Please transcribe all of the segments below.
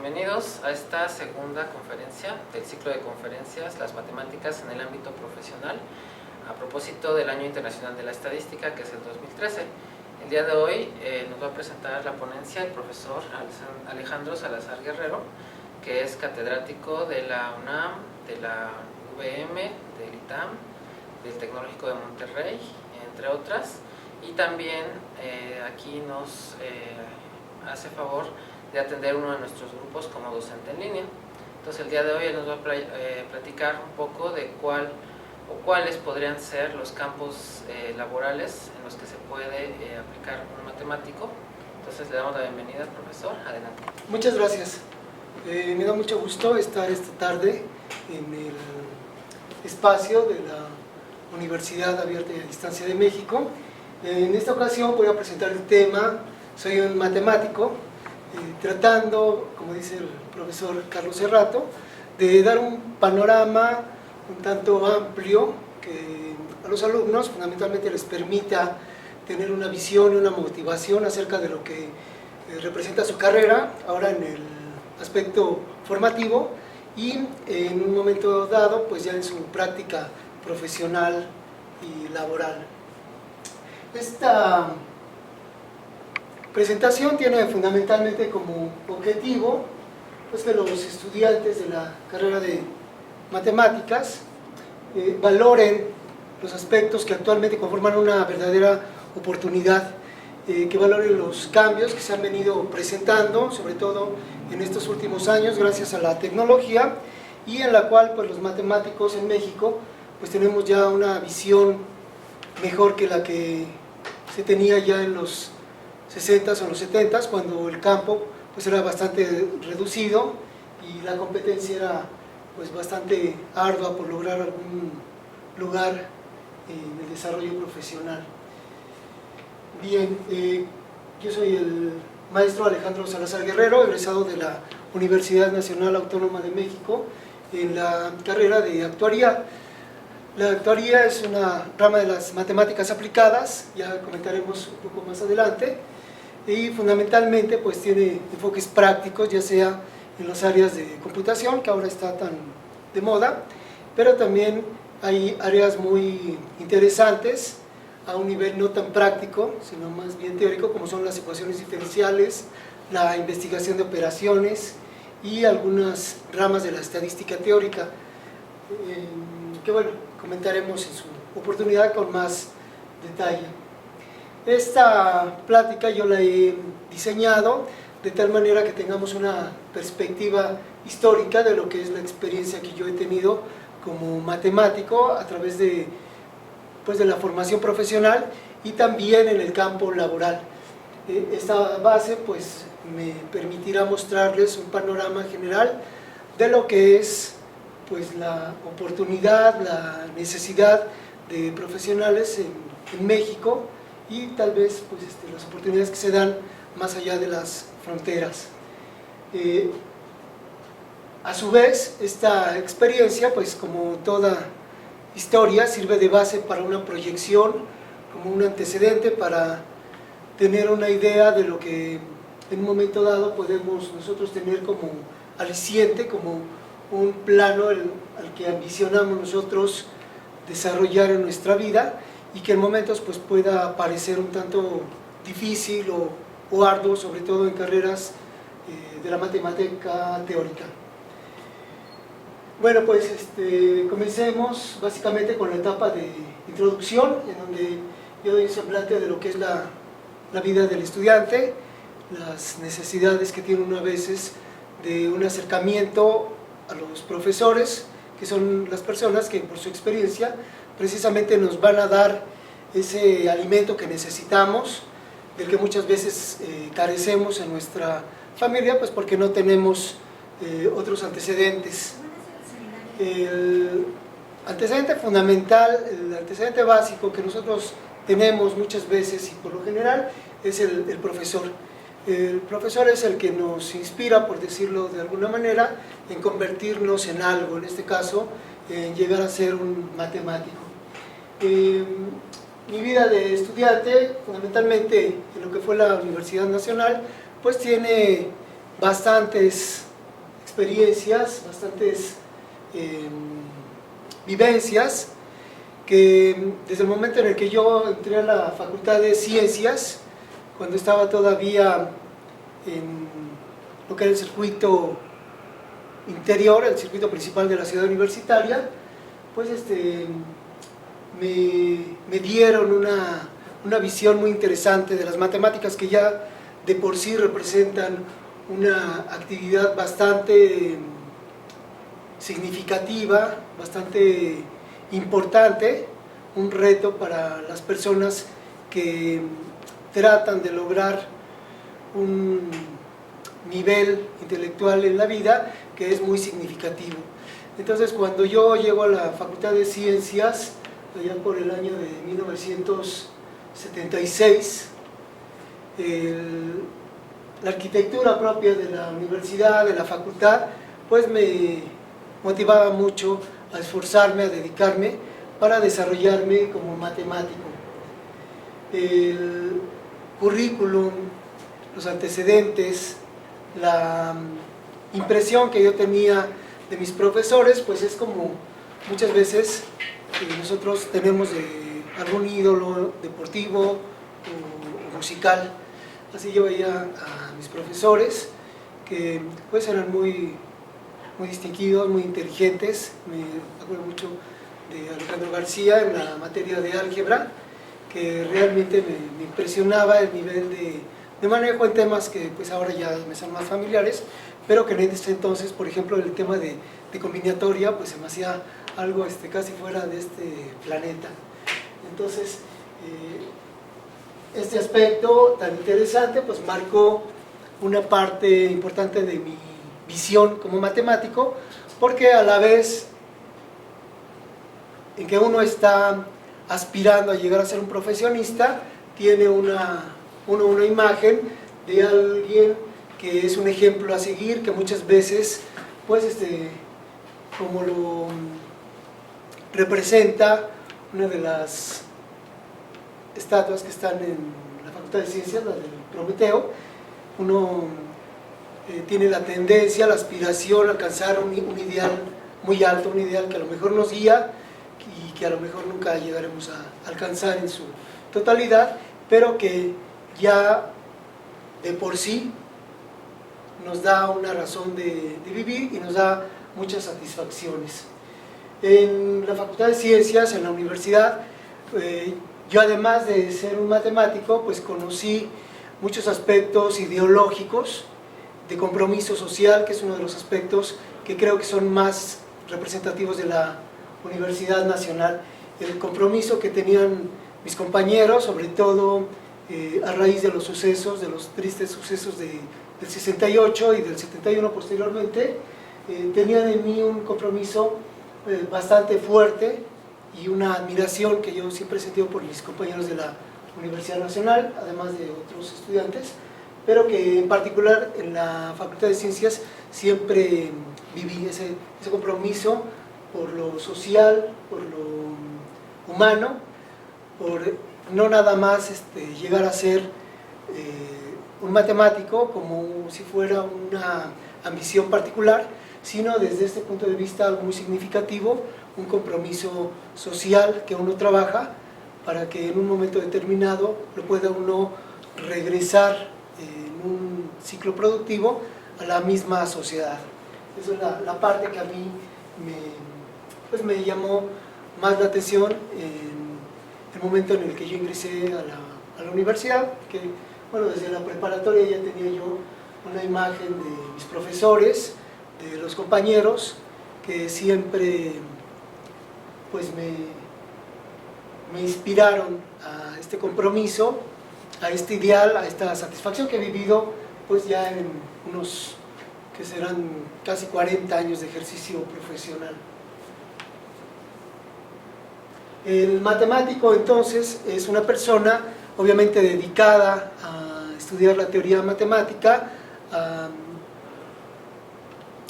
Bienvenidos a esta segunda conferencia del ciclo de conferencias Las matemáticas en el ámbito profesional, a propósito del Año Internacional de la Estadística, que es el 2013. El día de hoy nos va a presentar la ponencia el profesor Alejandro Salazar Guerrero, que es catedrático de la UNAM, de la UVM, del ITAM, del Tecnológico de Monterrey, entre otras, y también aquí nos hace favor de atender uno de nuestros grupos como docente en línea. Entonces el día de hoy él nos va a platicar un poco de cuáles podrían ser los campos laborales en los que se puede aplicar un matemático. Entonces le damos la bienvenida al profesor. Adelante. Muchas gracias. Me da mucho gusto estar esta tarde en el espacio de la Universidad Abierta y a Distancia de México. En esta ocasión voy a presentar el tema Soy un matemático, tratando, como dice el profesor Carlos Serrato, de dar un panorama un tanto amplio que a los alumnos fundamentalmente les permita tener una visión y una motivación acerca de lo que representa su carrera, ahora en el aspecto formativo y en un momento dado, pues ya en su práctica profesional y laboral. Esta presentación tiene fundamentalmente como objetivo pues, que los estudiantes de la carrera de matemáticas valoren los aspectos que actualmente conforman una verdadera oportunidad, que valoren los cambios que se han venido presentando, sobre todo en estos últimos años, gracias a la tecnología, y en la cual pues, los matemáticos en México pues, tenemos ya una visión mejor que la que se tenía ya en los 60s o los 70s, cuando el campo pues, era bastante reducido y la competencia era pues, bastante ardua por lograr algún lugar en el desarrollo profesional. Bien, yo soy el maestro Alejandro Salazar Guerrero, egresado de la Universidad Nacional Autónoma de México en la carrera de actuaría. La actuaría es una rama de las matemáticas aplicadas, ya comentaremos un poco más adelante, y fundamentalmente pues tiene enfoques prácticos, ya sea en las áreas de computación, que ahora está tan de moda, pero también hay áreas muy interesantes a un nivel no tan práctico, sino más bien teórico, como son las ecuaciones diferenciales, la investigación de operaciones y algunas ramas de la estadística teórica, que bueno, comentaremos en su oportunidad con más detalle. Esta plática yo la he diseñado de tal manera que tengamos una perspectiva histórica de lo que es la experiencia que yo he tenido como matemático a través de, pues, de la formación profesional y también en el campo laboral. Esta base pues, me permitirá mostrarles un panorama general de lo que es pues, la oportunidad, la necesidad de profesionales en México y tal vez pues, las oportunidades que se dan más allá de las fronteras. A su vez, esta experiencia, pues como toda historia, sirve de base para una proyección, como un antecedente para tener una idea de lo que en un momento dado podemos nosotros tener como aliciente, como un plano al que ambicionamos nosotros desarrollar en nuestra vida y que en momentos pues, pueda parecer un tanto difícil o arduo, sobre todo en carreras de la matemática teórica. Bueno, pues comencemos básicamente con la etapa de introducción, en donde yo doy un semblante de lo que es la vida del estudiante, las necesidades que tiene uno a veces de un acercamiento a los profesores, que son las personas que por su experiencia precisamente nos van a dar ese alimento que necesitamos, del que muchas veces carecemos en nuestra familia, pues porque no tenemos otros antecedentes. El antecedente fundamental, el antecedente básico que nosotros tenemos muchas veces y por lo general es el profesor. El profesor es el que nos inspira, por decirlo de alguna manera, en convertirnos en algo, en este caso, en llegar a ser un matemático. Mi vida de estudiante, fundamentalmente en lo que fue la Universidad Nacional, pues tiene bastantes experiencias, bastantes vivencias, que desde el momento en el que yo entré a la Facultad de Ciencias, cuando estaba todavía en lo que era el circuito interior, el circuito principal de la ciudad universitaria, pues me dieron una visión muy interesante de las matemáticas, que ya de por sí representan una actividad bastante significativa, bastante importante, un reto para las personas que tratan de lograr un nivel intelectual en la vida que es muy significativo. Entonces, cuando yo llego a la Facultad de Ciencias, allá por el año de 1976, la arquitectura propia de la universidad, de la facultad, pues me motivaba mucho a esforzarme, a dedicarme para desarrollarme como matemático. El currículum, los antecedentes, la impresión que yo tenía de mis profesores, pues es como muchas veces nosotros tenemos de algún ídolo deportivo o musical. Así yo veía a mis profesores, que pues eran muy distinguidos, muy inteligentes. Me acuerdo mucho de Alejandro García en la materia de álgebra, que realmente me impresionaba el nivel de manejo en temas que pues ahora ya me son más familiares, pero que en ese entonces, por ejemplo, el tema de combinatoria, pues se me hacía algo casi fuera de este planeta. Entonces, este aspecto tan interesante pues marcó una parte importante de mi visión como matemático, porque a la vez en que uno está aspirando a llegar a ser un profesionista, tiene una imagen de alguien que es un ejemplo a seguir, que muchas veces pues como lo representa una de las estatuas que están en la Facultad de Ciencias, la del Prometeo. Uno tiene la tendencia, la aspiración a alcanzar un ideal muy alto, un ideal que a lo mejor nos guía y que a lo mejor nunca llegaremos a alcanzar en su totalidad, pero que ya de por sí nos da una razón de vivir y nos da muchas satisfacciones. En la Facultad de Ciencias, en la universidad, yo además de ser un matemático, pues conocí muchos aspectos ideológicos, de compromiso social, que es uno de los aspectos que creo que son más representativos de la Universidad Nacional. El compromiso que tenían mis compañeros, sobre todo a raíz de los sucesos, de los tristes sucesos del 68 y del 71 posteriormente, tenían en mí un compromiso bastante fuerte y una admiración que yo siempre he sentido por mis compañeros de la Universidad Nacional, además de otros estudiantes, pero que en particular en la Facultad de Ciencias siempre viví ese compromiso por lo social, por lo humano, por no nada más llegar a ser un matemático como si fuera una ambición particular, sino desde este punto de vista algo muy significativo, un compromiso social que uno trabaja para que en un momento determinado lo pueda uno regresar en un ciclo productivo a la misma sociedad. Esa es la parte que a mí me llamó más la atención en el momento en el que yo ingresé a la universidad, que bueno, desde la preparatoria ya tenía yo una imagen de mis profesores, de los compañeros, que siempre pues me inspiraron a este compromiso, a este ideal, a esta satisfacción que he vivido pues ya en unos que serán casi 40 años de ejercicio profesional. El matemático entonces es una persona obviamente dedicada a estudiar la teoría matemática, a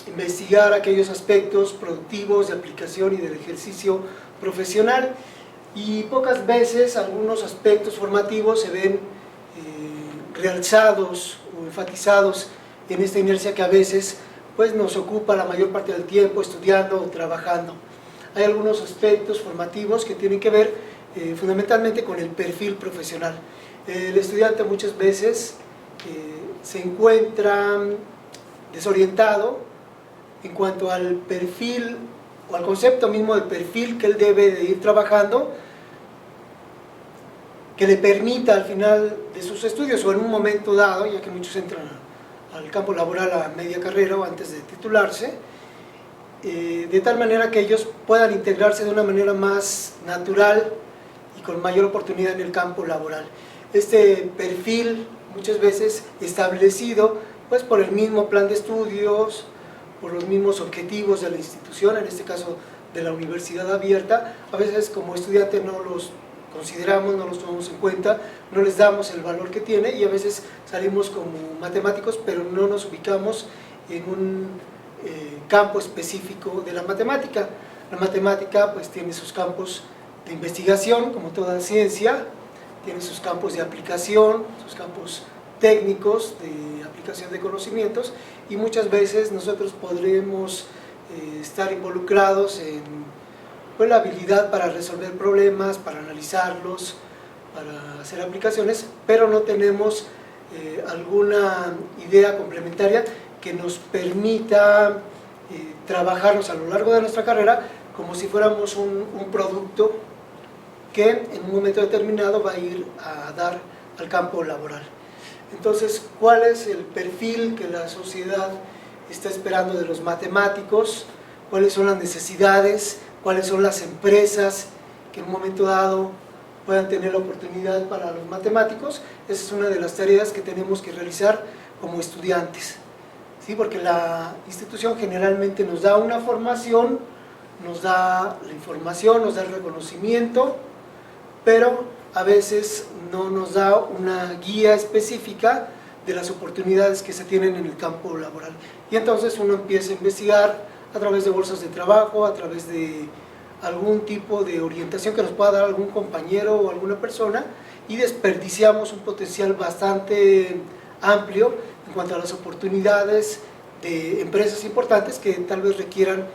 investigar aquellos aspectos productivos de aplicación y del ejercicio profesional, y pocas veces algunos aspectos formativos se ven realzados o enfatizados en esta inercia que a veces pues nos ocupa la mayor parte del tiempo estudiando o trabajando. Hay algunos aspectos formativos que tienen que ver fundamentalmente con el perfil profesional. El estudiante muchas veces se encuentra desorientado en cuanto al perfil o al concepto mismo de perfil que él debe de ir trabajando, que le permita al final de sus estudios o en un momento dado, ya que muchos entran al campo laboral a media carrera o antes de titularse, de tal manera que ellos puedan integrarse de una manera más natural y con mayor oportunidad en el campo laboral. Este perfil muchas veces establecido pues por el mismo plan de estudios, por los mismos objetivos de la institución, en este caso de la universidad abierta, a veces como estudiante no los consideramos, no los tomamos en cuenta, no les damos el valor que tiene y a veces salimos como matemáticos pero no nos ubicamos en un campo específico de la matemática. La matemática pues tiene sus campos de investigación como toda ciencia, tiene sus campos de aplicación, sus campos técnicos de aplicación de conocimientos y muchas veces nosotros podremos estar involucrados en pues, la habilidad para resolver problemas, para analizarlos, para hacer aplicaciones, pero no tenemos alguna idea complementaria que nos permita trabajarnos a lo largo de nuestra carrera como si fuéramos un producto que en un momento determinado va a ir a dar al campo laboral. Entonces, ¿cuál es el perfil que la sociedad está esperando de los matemáticos? ¿Cuáles son las necesidades? ¿Cuáles son las empresas que en un momento dado puedan tener la oportunidad para los matemáticos? Esa es una de las tareas que tenemos que realizar como estudiantes, ¿sí? Porque la institución generalmente nos da una formación, nos da la información, nos da el reconocimiento, pero a veces no nos da una guía específica de las oportunidades que se tienen en el campo laboral. Y entonces uno empieza a investigar a través de bolsas de trabajo, a través de algún tipo de orientación que nos pueda dar algún compañero o alguna persona y desperdiciamos un potencial bastante amplio en cuanto a las oportunidades de empresas importantes que tal vez requieran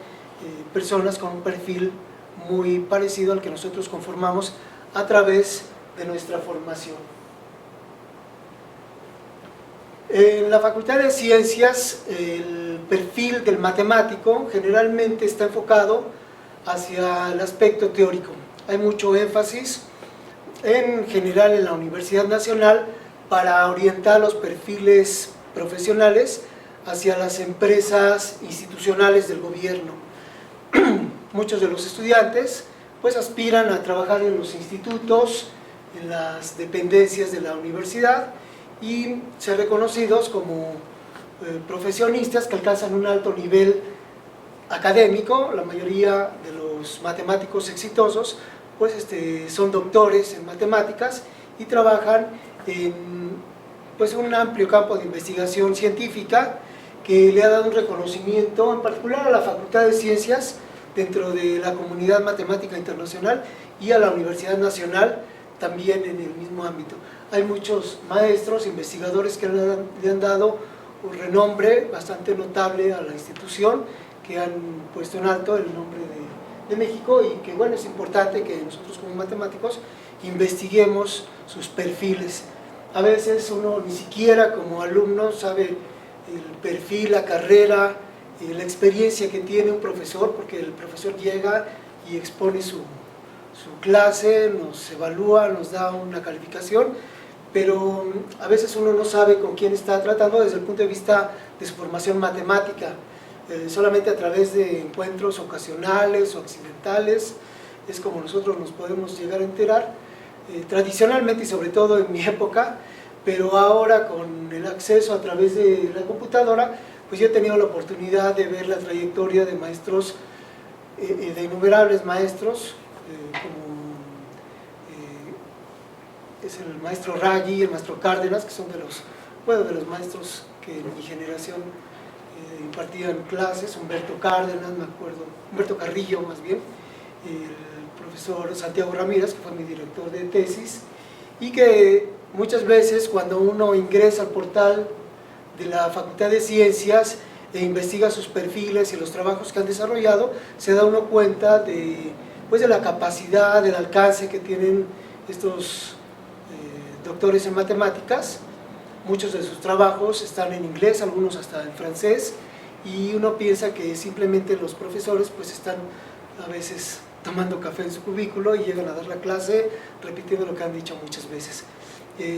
personas con un perfil muy parecido al que nosotros conformamos a través de nuestra formación. En la Facultad de Ciencias, el perfil del matemático generalmente está enfocado hacia el aspecto teórico. Hay mucho énfasis, en general en la Universidad Nacional, para orientar los perfiles profesionales hacia las empresas institucionales del gobierno. Muchos de los estudiantes pues aspiran a trabajar en los institutos, en las dependencias de la universidad y ser reconocidos como profesionistas que alcanzan un alto nivel académico. La mayoría de los matemáticos exitosos pues son doctores en matemáticas y trabajan en pues, un amplio campo de investigación científica que le ha dado un reconocimiento en particular a la Facultad de Ciencias dentro de la comunidad matemática internacional y a la Universidad Nacional también en el mismo ámbito. Hay muchos maestros, investigadores que le han dado un renombre bastante notable a la institución, que han puesto en alto el nombre de México y que bueno, es importante que nosotros como matemáticos investiguemos sus perfiles. A veces uno ni siquiera como alumno sabe el perfil, la carrera, la experiencia que tiene un profesor, porque el profesor llega y expone su clase, nos evalúa, nos da una calificación, pero a veces uno no sabe con quién está tratando desde el punto de vista de su formación matemática, solamente a través de encuentros ocasionales o accidentales, es como nosotros nos podemos llegar a enterar, tradicionalmente y sobre todo en mi época, pero ahora con el acceso a través de la computadora, pues yo he tenido la oportunidad de ver la trayectoria de maestros, de innumerables maestros, como es el maestro Raggi, el maestro Cárdenas, que son de los maestros que en mi generación impartían clases, Humberto Cárdenas, me acuerdo, Humberto Carrillo más bien, el profesor Santiago Ramírez, que fue mi director de tesis, y que muchas veces cuando uno ingresa al portal de la Facultad de Ciencias e investiga sus perfiles y los trabajos que han desarrollado, se da uno cuenta de, pues, de la capacidad, del alcance que tienen estos doctores en matemáticas. Muchos de sus trabajos están en inglés, algunos hasta en francés, y uno piensa que simplemente los profesores pues están a veces tomando café en su cubículo y llegan a dar la clase repitiendo lo que han dicho muchas veces.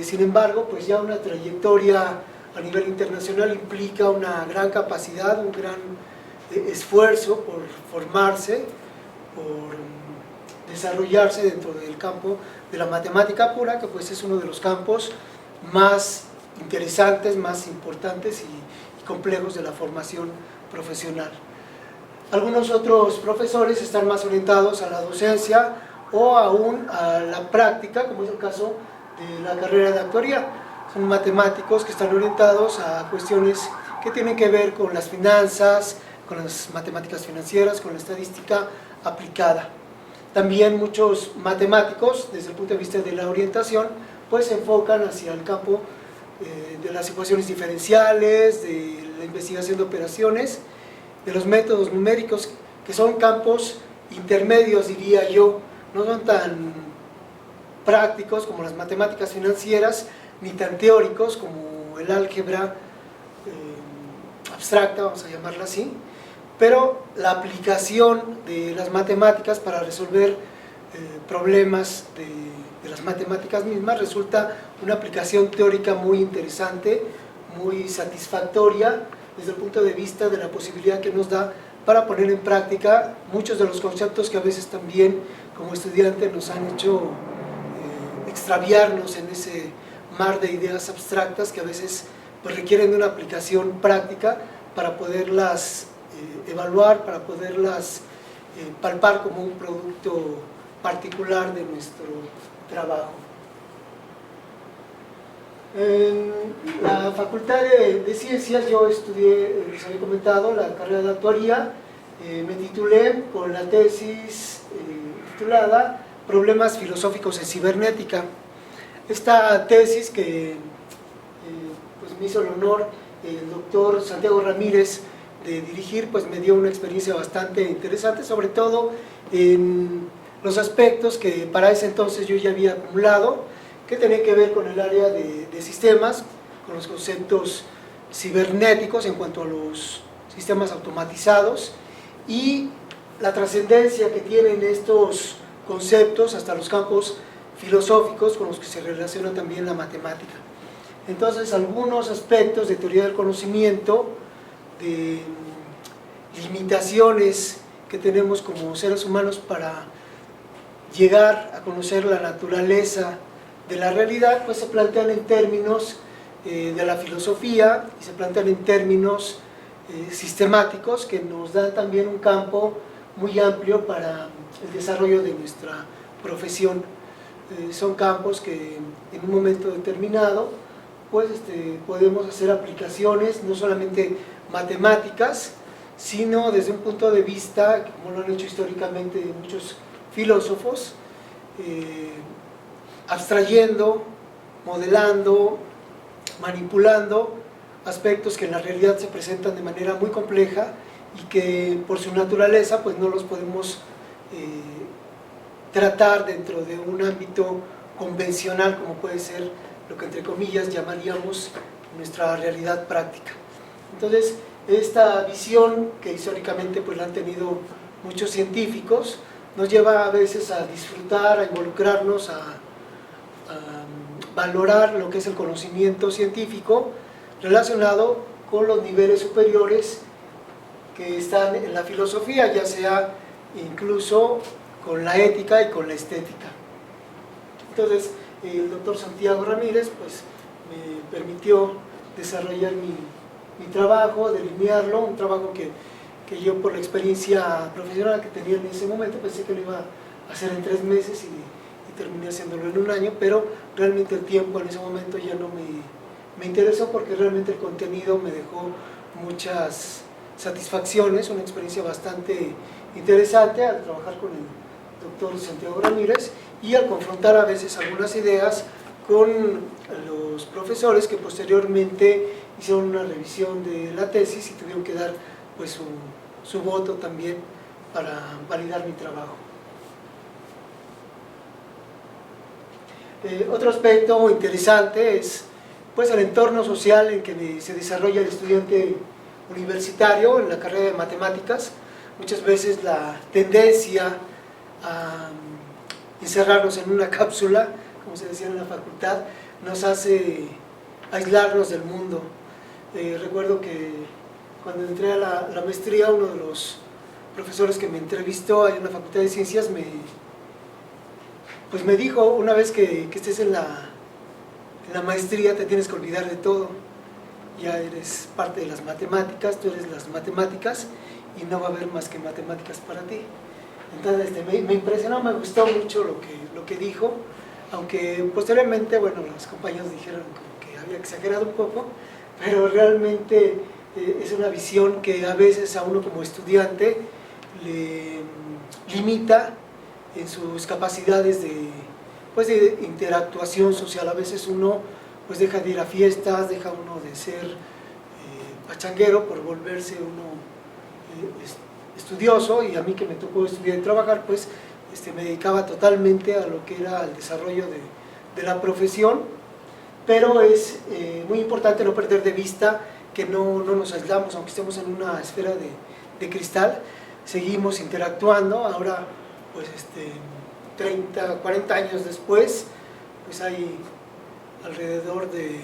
Sin embargo, pues ya una trayectoria a nivel internacional implica una gran capacidad, un gran esfuerzo por formarse, por desarrollarse dentro del campo de la matemática pura, que pues es uno de los campos más interesantes, más importantes y complejos de la formación profesional. Algunos otros profesores están más orientados a la docencia o aún a la práctica, como es el caso de la carrera de actuaría. Son matemáticos que están orientados a cuestiones que tienen que ver con las finanzas, con las matemáticas financieras, con la estadística aplicada. También muchos matemáticos, desde el punto de vista de la orientación, pues se enfocan hacia el campo de las ecuaciones diferenciales, de la investigación de operaciones, de los métodos numéricos, que son campos intermedios, diría yo, no son tan prácticos como las matemáticas financieras, ni tan teóricos como el álgebra abstracta, vamos a llamarla así, pero la aplicación de las matemáticas para resolver problemas de las matemáticas mismas resulta una aplicación teórica muy interesante, muy satisfactoria desde el punto de vista de la posibilidad que nos da para poner en práctica muchos de los conceptos que a veces también como estudiantes nos han hecho extraviarnos en ese mar de ideas abstractas que a veces pues, requieren de una aplicación práctica para poderlas evaluar, para poderlas palpar como un producto particular de nuestro trabajo. En la Facultad de Ciencias yo estudié, les había comentado, la carrera de actuaría, me titulé con la tesis titulada Problemas filosóficos en cibernética. Esta tesis que pues me hizo el honor el doctor Santiago Ramírez de dirigir, pues me dio una experiencia bastante interesante, sobre todo en los aspectos que para ese entonces yo ya había acumulado, que tenía que ver con el área de sistemas, con los conceptos cibernéticos en cuanto a los sistemas automatizados y la trascendencia que tienen estos conceptos hasta los campos filosóficos con los que se relaciona también la matemática. Entonces, algunos aspectos de teoría del conocimiento, de limitaciones que tenemos como seres humanos para llegar a conocer la naturaleza de la realidad, pues se plantean en términos de la filosofía y se plantean en términos sistemáticos que nos dan también un campo muy amplio para el desarrollo de nuestra profesión. Son campos que en un momento determinado pues podemos hacer aplicaciones no solamente matemáticas, sino desde un punto de vista, como lo han hecho históricamente muchos filósofos, abstrayendo, modelando, manipulando aspectos que en la realidad se presentan de manera muy compleja y que por su naturaleza pues no los podemos tratar dentro de un ámbito convencional como puede ser lo que entre comillas llamaríamos nuestra realidad práctica. Entonces, esta visión que históricamente pues la han tenido muchos científicos nos lleva a veces a disfrutar, a involucrarnos, a valorar lo que es el conocimiento científico relacionado con los niveles superiores que están en la filosofía, ya sea incluso con la ética y con la estética. Entonces, el doctor Santiago Ramírez pues, me permitió desarrollar mi trabajo, delinearlo, un trabajo que yo por la experiencia profesional que tenía en ese momento pensé que lo iba a hacer en 3 meses y terminé haciéndolo en 1 año, pero realmente el tiempo en ese momento ya no me interesó porque realmente el contenido me dejó muchas satisfacciones, una experiencia bastante interesante al trabajar con el doctor Santiago Ramírez y al confrontar a veces algunas ideas con los profesores que posteriormente hicieron una revisión de la tesis y tuvieron que dar pues su voto también para validar mi trabajo. Otro aspecto interesante es pues el entorno social en que se desarrolla el estudiante universitario en la carrera de matemáticas. Muchas veces la tendencia a encerrarnos en una cápsula, como se decía en la facultad, nos hace aislarnos del mundo. Recuerdo que cuando entré a la maestría, uno de los profesores que me entrevistó ahí en la Facultad de Ciencias me dijo: una vez que estés en la maestría te tienes que olvidar de todo, ya eres parte de las matemáticas, tú eres las matemáticas y no va a haber más que matemáticas para ti. Entonces me impresionó, me gustó mucho lo que dijo, aunque posteriormente, bueno, los compañeros dijeron que había exagerado un poco, pero realmente es una visión que a veces a uno como estudiante le limita en sus capacidades de interactuación social. A veces uno pues deja de ir a fiestas, deja uno de ser pachanguero por volverse uno estudioso, y a mí que me tocó estudiar y trabajar, pues me dedicaba totalmente a lo que era el desarrollo de la profesión, pero es muy importante no perder de vista que no nos aislamos, aunque estemos en una esfera de cristal, seguimos interactuando. Ahora pues 30, 40 años después, pues hay alrededor de,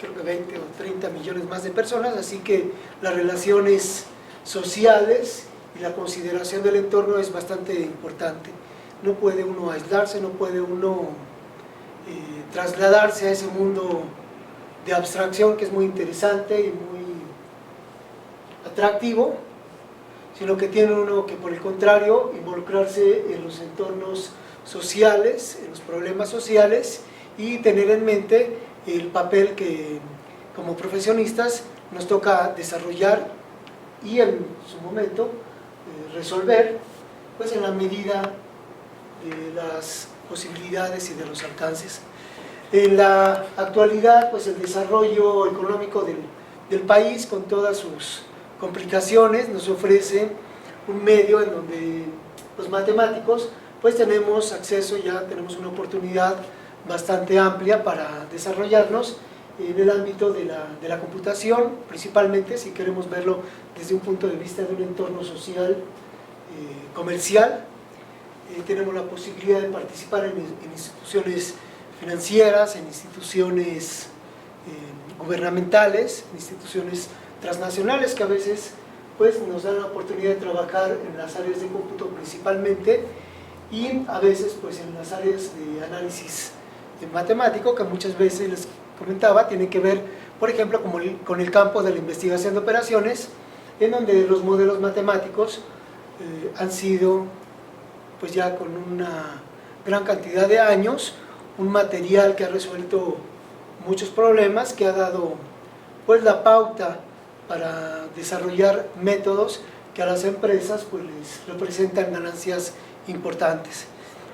creo que 20 o 30 millones más de personas, así que las relaciones sociales y la consideración del entorno es bastante importante. No puede uno aislarse, no puede uno trasladarse a ese mundo de abstracción que es muy interesante y muy atractivo, sino que tiene uno que, por el contrario, involucrarse en los entornos sociales, en los problemas sociales, y tener en mente el papel que como profesionistas nos toca desarrollar y en su momento resolver, pues en la medida de las posibilidades y de los alcances. En la actualidad, pues el desarrollo económico del país, con todas sus complicaciones, nos ofrece un medio en donde los matemáticos pues tenemos acceso, ya tenemos una oportunidad bastante amplia para desarrollarnos en el ámbito de la computación, principalmente si queremos verlo desde un punto de vista de un entorno social, comercial. Tenemos la posibilidad de participar en instituciones financieras, en instituciones gubernamentales, en instituciones transnacionales que a veces pues nos dan la oportunidad de trabajar en las áreas de cómputo principalmente, y a veces pues en las áreas de análisis matemático, que muchas veces les comentaba tiene que ver, por ejemplo, con el campo de la investigación de operaciones, en donde los modelos matemáticos han sido pues ya con una gran cantidad de años un material que ha resuelto muchos problemas, que ha dado pues la pauta para desarrollar métodos que a las empresas pues les representan ganancias importantes.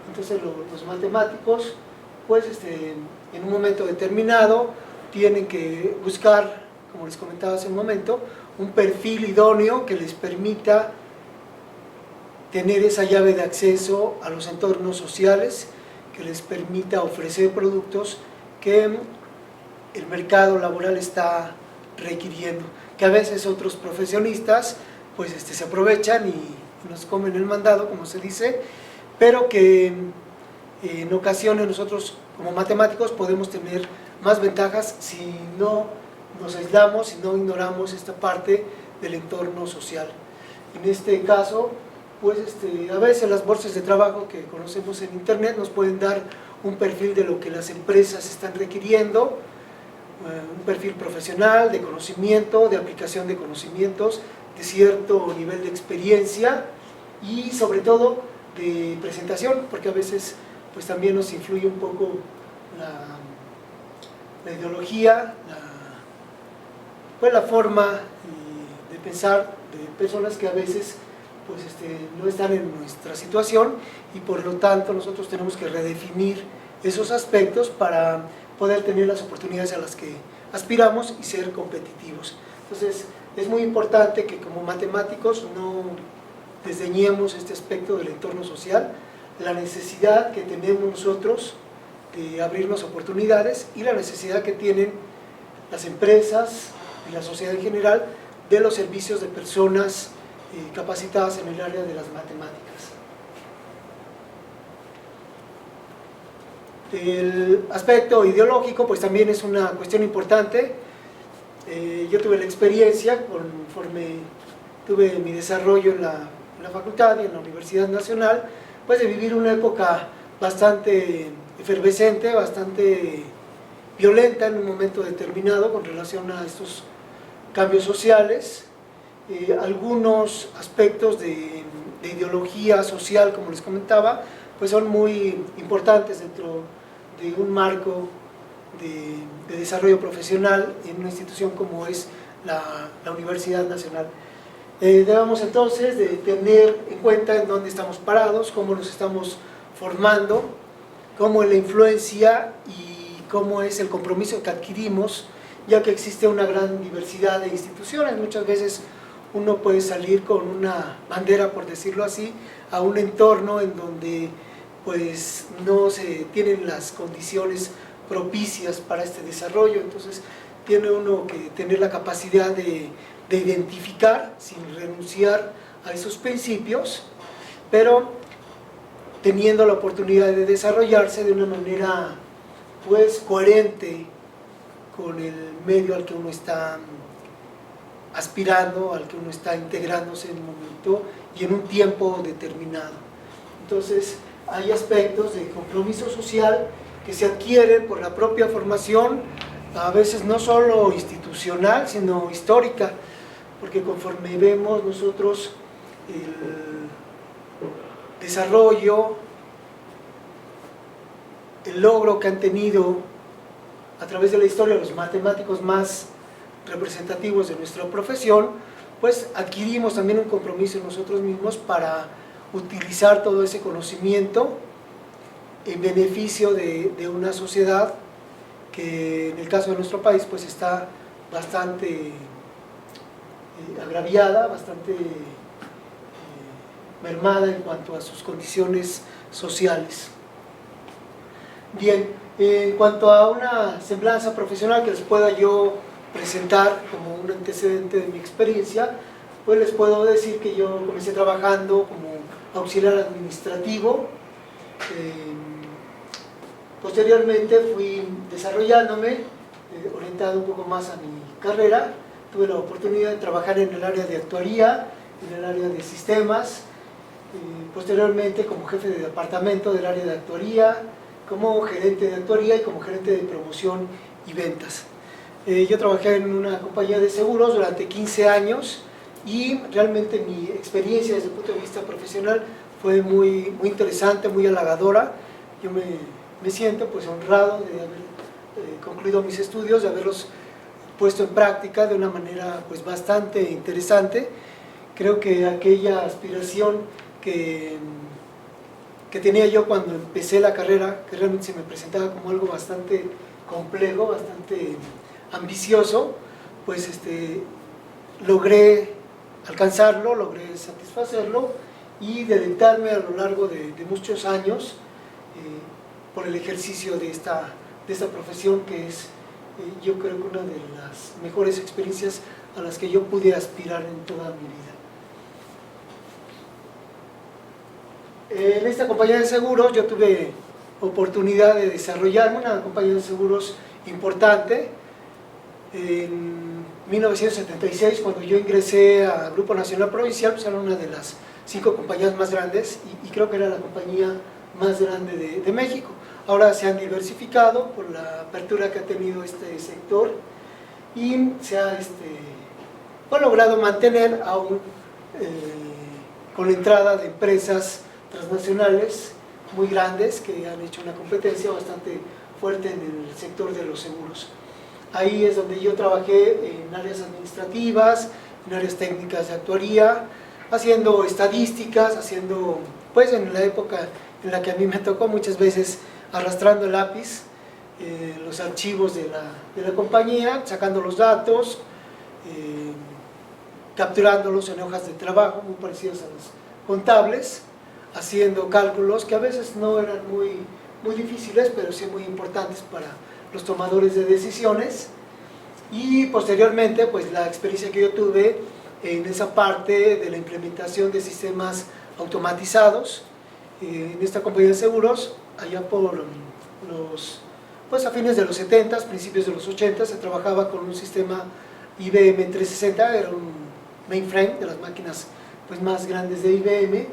Entonces los matemáticos pues en un momento determinado tienen que buscar, como les comentaba hace un momento, un perfil idóneo que les permita tener esa llave de acceso a los entornos sociales, que les permita ofrecer productos que el mercado laboral está requiriendo, que a veces otros profesionistas pues se aprovechan y nos comen el mandado, como se dice, pero que en ocasiones nosotros como matemáticos podemos tener más ventajas si no nos aislamos, si no ignoramos esta parte del entorno social. En este caso, pues a veces las bolsas de trabajo que conocemos en internet nos pueden dar un perfil de lo que las empresas están requiriendo, un perfil profesional, de conocimiento, de aplicación de conocimientos, de cierto nivel de experiencia y sobre todo de presentación, porque a veces pues también nos influye un poco la ideología, la forma de pensar de personas que a veces pues no están en nuestra situación, y por lo tanto nosotros tenemos que redefinir esos aspectos para poder tener las oportunidades a las que aspiramos y ser competitivos. Entonces, es muy importante que como matemáticos no desdeñemos este aspecto del entorno social, la necesidad que tenemos nosotros de abrirnos oportunidades y la necesidad que tienen las empresas y la sociedad en general de los servicios de personas capacitadas en el área de las matemáticas. El aspecto ideológico pues también es una cuestión importante. Yo tuve la experiencia, conforme tuve mi desarrollo en la facultad y en la Universidad Nacional, pues de vivir una época bastante efervescente, bastante violenta en un momento determinado con relación a estos cambios sociales. Algunos aspectos de ideología social, como les comentaba, pues son muy importantes dentro de un marco de desarrollo profesional en una institución como es la Universidad Nacional. Debemos entonces de tener en cuenta en dónde estamos parados, cómo nos estamos formando, cómo es la influencia y cómo es el compromiso que adquirimos, ya que existe una gran diversidad de instituciones. Muchas veces uno puede salir con una bandera, por decirlo así, a un entorno en donde pues no se tienen las condiciones propicias para este desarrollo. Entonces tiene uno que tener la capacidad de identificar sin renunciar a esos principios, pero teniendo la oportunidad de desarrollarse de una manera pues coherente con el medio al que uno está aspirando, al que uno está integrándose en un momento y en un tiempo determinado. Entonces hay aspectos de compromiso social que se adquieren por la propia formación, a veces no solo institucional, sino histórica, porque conforme vemos nosotros el desarrollo, el logro que han tenido a través de la historia los matemáticos más representativos de nuestra profesión, pues adquirimos también un compromiso en nosotros mismos para utilizar todo ese conocimiento en beneficio de una sociedad que en el caso de nuestro país pues está bastante agraviada, bastante mermada en cuanto a sus condiciones sociales. Bien, en cuanto a una semblanza profesional que les pueda yo presentar como un antecedente de mi experiencia, pues les puedo decir que yo comencé trabajando como auxiliar administrativo. Posteriormente fui desarrollándome, orientado un poco más a mi carrera. Tuve la oportunidad de trabajar en el área de actuaría, en el área de sistemas, posteriormente como jefe de departamento del área de actuaría, como gerente de actuaría y como gerente de promoción y ventas. Yo trabajé en una compañía de seguros durante 15 años y realmente mi experiencia desde el punto de vista profesional fue muy interesante, muy halagadora. Yo me siento pues honrado de haber concluido mis estudios, de haberlos puesto en práctica de una manera pues bastante interesante. Creo que aquella aspiración que tenía yo cuando empecé la carrera, que realmente se me presentaba como algo bastante complejo, bastante ambicioso, pues logré alcanzarlo, logré satisfacerlo y deleitarme a lo largo de muchos años por el ejercicio de esta profesión, que es yo creo que una de las mejores experiencias a las que yo pude aspirar en toda mi vida. En esta compañía de seguros yo tuve oportunidad de desarrollarme, una compañía de seguros importante. En 1976, cuando yo ingresé al Grupo Nacional Provincial, pues era una de las 5 compañías más grandes y creo que era la compañía más grande de México. Ahora se han diversificado por la apertura que ha tenido este sector y se ha logrado mantener aún con la entrada de empresas transnacionales muy grandes que han hecho una competencia bastante fuerte en el sector de los seguros. Ahí es donde yo trabajé en áreas administrativas, en áreas técnicas de actuaría, haciendo estadísticas, pues en la época en la que a mí me tocó muchas veces arrastrando el lápiz, los archivos de la compañía, sacando los datos, capturándolos en hojas de trabajo muy parecidas a los contables, haciendo cálculos que a veces no eran muy difíciles, pero sí muy importantes para los tomadores de decisiones. Y posteriormente, pues la experiencia que yo tuve en esa parte de la implementación de sistemas automatizados en esta compañía de seguros, allá por a fines de los 70, principios de los 80, se trabajaba con un sistema IBM 360, era un mainframe de las máquinas pues, más grandes de IBM,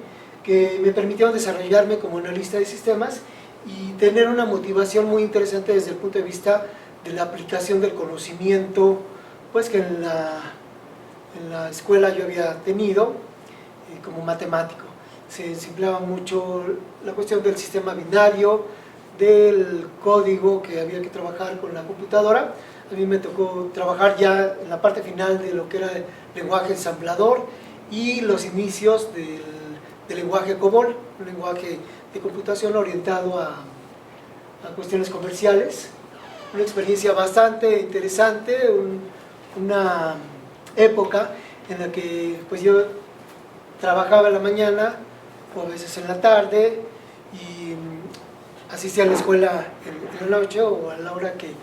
que me permitieron desarrollarme como analista de sistemas y tener una motivación muy interesante desde el punto de vista de la aplicación del conocimiento pues, que en la escuela yo había tenido como matemático. Se empleaba mucho la cuestión del sistema binario, del código que había que trabajar con la computadora. A mí me tocó trabajar ya en la parte final de lo que era el lenguaje ensamblador y los inicios del lenguaje COBOL, un lenguaje de computación orientado a cuestiones comerciales. Una experiencia bastante interesante, una época en la que pues, yo trabajaba en la mañana o a veces en la tarde y asistía a la escuela en la noche o a la hora que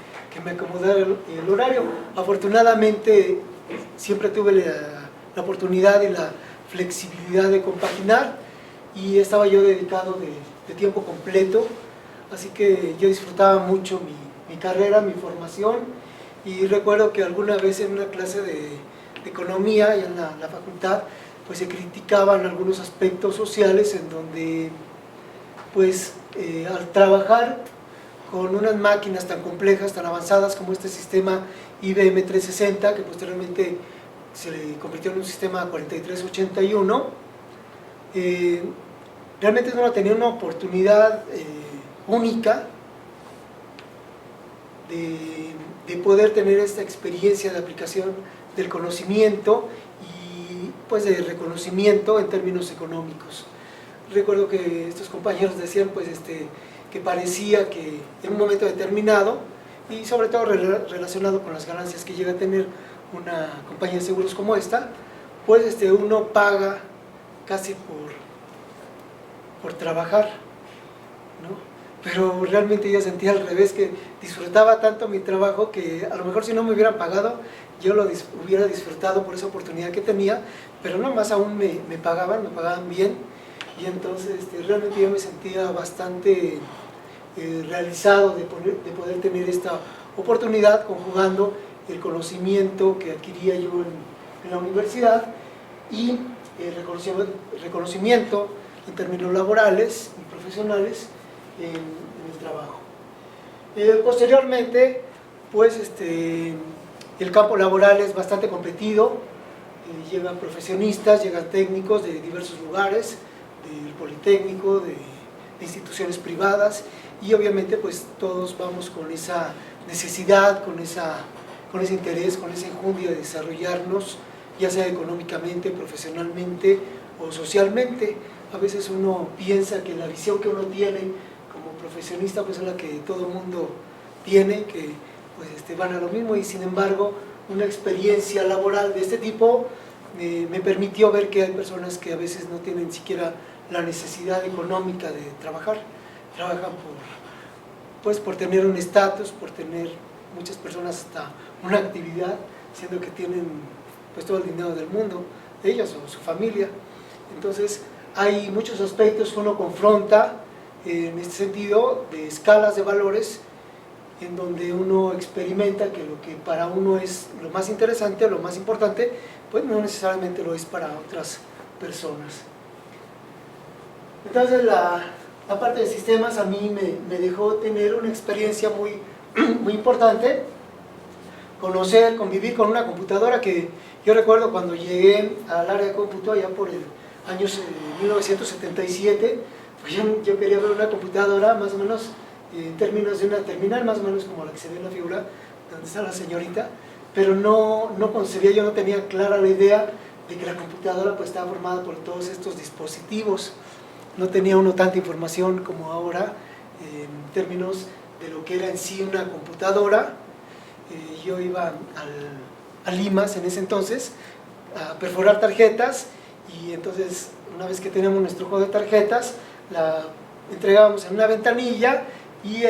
me acomodara el horario. Afortunadamente siempre tuve la oportunidad y la flexibilidad de compaginar y estaba yo dedicado de tiempo completo, así que yo disfrutaba mucho mi carrera, mi formación, y recuerdo que alguna vez en una clase de economía y en la facultad pues se criticaban algunos aspectos sociales en donde pues al trabajar con unas máquinas tan complejas, tan avanzadas como este sistema IBM 360, que posteriormente se le convirtió en un sistema 4381, realmente uno tenía una oportunidad única de poder tener esta experiencia de aplicación del conocimiento y pues de reconocimiento en términos económicos. Recuerdo que estos compañeros decían pues que parecía que en un momento determinado, y sobre todo relacionado con las ganancias que llega a tener una compañía de seguros como esta, pues uno paga casi por trabajar, ¿no? Pero realmente yo sentía al revés, que disfrutaba tanto mi trabajo que a lo mejor si no me hubieran pagado, yo lo hubiera disfrutado por esa oportunidad que tenía, pero no más aún me pagaban bien, y entonces realmente yo me sentía bastante realizado de poder tener esta oportunidad conjugando el conocimiento que adquiría yo en la universidad y el reconocimiento en términos laborales y profesionales en el trabajo. Posteriormente, pues el campo laboral es bastante competido, llegan profesionistas, llegan técnicos de diversos lugares, del Politécnico, de instituciones privadas, y obviamente pues todos vamos con esa necesidad, con ese interés, con esa enjundia de desarrollarnos, ya sea económicamente, profesionalmente o socialmente. A veces uno piensa que la visión que uno tiene como profesionista pues es la que todo el mundo tiene, que pues van a lo mismo, y sin embargo una experiencia laboral de este tipo me permitió ver que hay personas que a veces no tienen siquiera la necesidad económica de trabajar, trabajan por tener un estatus, por tener muchas personas hasta una actividad, siendo que tienen pues todo el dinero del mundo, ellos o su familia. Entonces hay muchos aspectos que uno confronta en este sentido de escalas de valores, en donde uno experimenta que lo que para uno es lo más interesante, lo más importante, pues no necesariamente lo es para otras personas. Entonces la parte de sistemas a mí me dejó tener una experiencia muy importante, conocer, convivir con una computadora que yo recuerdo cuando llegué al área de cómputo allá por el año 1977, pues yo quería ver una computadora más o menos en términos de una terminal, más o menos como la que se ve en la figura donde está la señorita, pero no concebía, yo no tenía clara la idea de que la computadora pues estaba formada por todos estos dispositivos. No tenía uno tanta información como ahora en términos lo que era en sí una computadora. Yo iba a Limas en ese entonces a perforar tarjetas, y entonces una vez que teníamos nuestro juego de tarjetas, la entregábamos en una ventanilla, y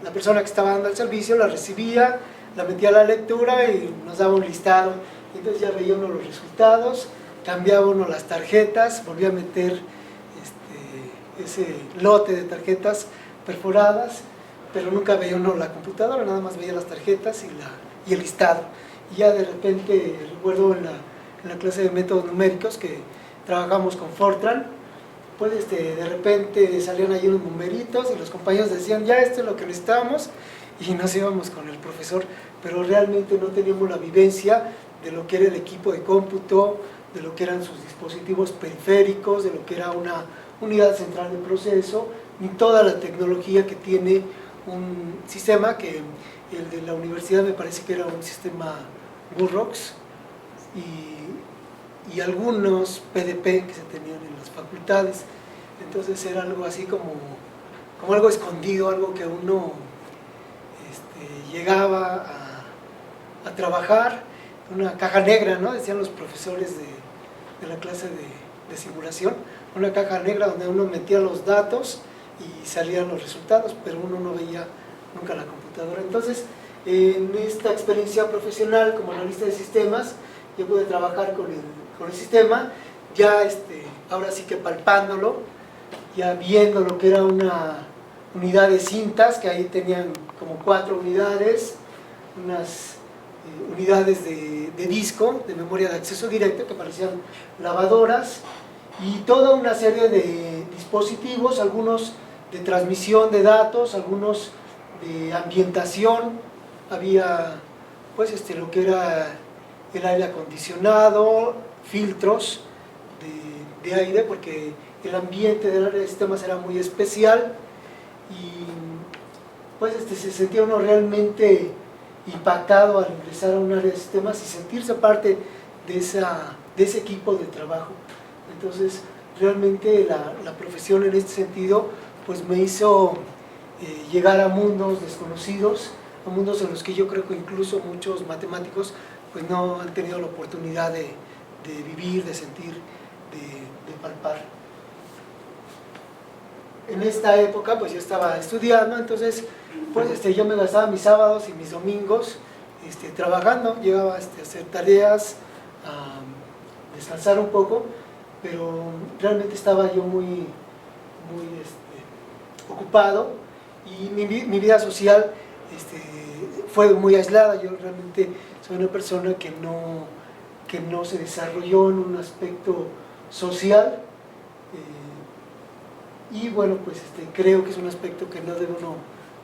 la persona que estaba dando el servicio la recibía, la metía a la lectura y nos daba un listado. Entonces ya veía uno los resultados, cambiaba uno las tarjetas, volvía a meter ese lote de tarjetas perforadas, pero nunca veía uno la computadora, nada más veía las tarjetas y el listado. Y ya de repente, recuerdo en la clase de métodos numéricos que trabajamos con Fortran, pues de repente salían ahí unos numeritos y los compañeros decían, ya esto es lo que necesitamos, y nos íbamos con el profesor, pero realmente no teníamos la vivencia de lo que era el equipo de cómputo, de lo que eran sus dispositivos periféricos, de lo que era una unidad central de proceso, ni toda la tecnología que tiene un sistema, que el de la universidad me parece que era un sistema Burroughs, y algunos PDP que se tenían en las facultades. Entonces era algo así como algo escondido, algo que uno llegaba a trabajar, una caja negra, ¿no? Decían los profesores de la clase de simulación, una caja negra donde uno metía los datos y salían los resultados, pero uno no veía nunca la computadora. Entonces, en esta experiencia profesional como analista de sistemas, yo pude trabajar con el sistema, ya ahora sí que palpándolo, ya viendo lo que era una unidad de cintas, que ahí tenían como 4 unidades, unas unidades de disco, de memoria de acceso directo, que parecían lavadoras, y toda una serie de dispositivos, algunos de transmisión de datos, algunos de ambientación. Había pues lo que era el aire acondicionado, filtros de aire, porque el ambiente del área de sistemas era muy especial, y pues se sentía uno realmente impactado al ingresar a un área de sistemas y sentirse parte de ese equipo de trabajo. Entonces realmente la profesión en este sentido pues me hizo llegar a mundos desconocidos, a mundos en los que yo creo que incluso muchos matemáticos pues no han tenido la oportunidad de vivir, de sentir, de palpar. En esta época pues yo estaba estudiando, entonces pues yo me gastaba mis sábados y mis domingos trabajando, llegaba a hacer tareas, a descansar un poco, pero realmente estaba yo muy ocupado, y mi vida social fue muy aislada. Yo realmente soy una persona que no se desarrolló en un aspecto social, y bueno, pues creo que es un aspecto que no debe uno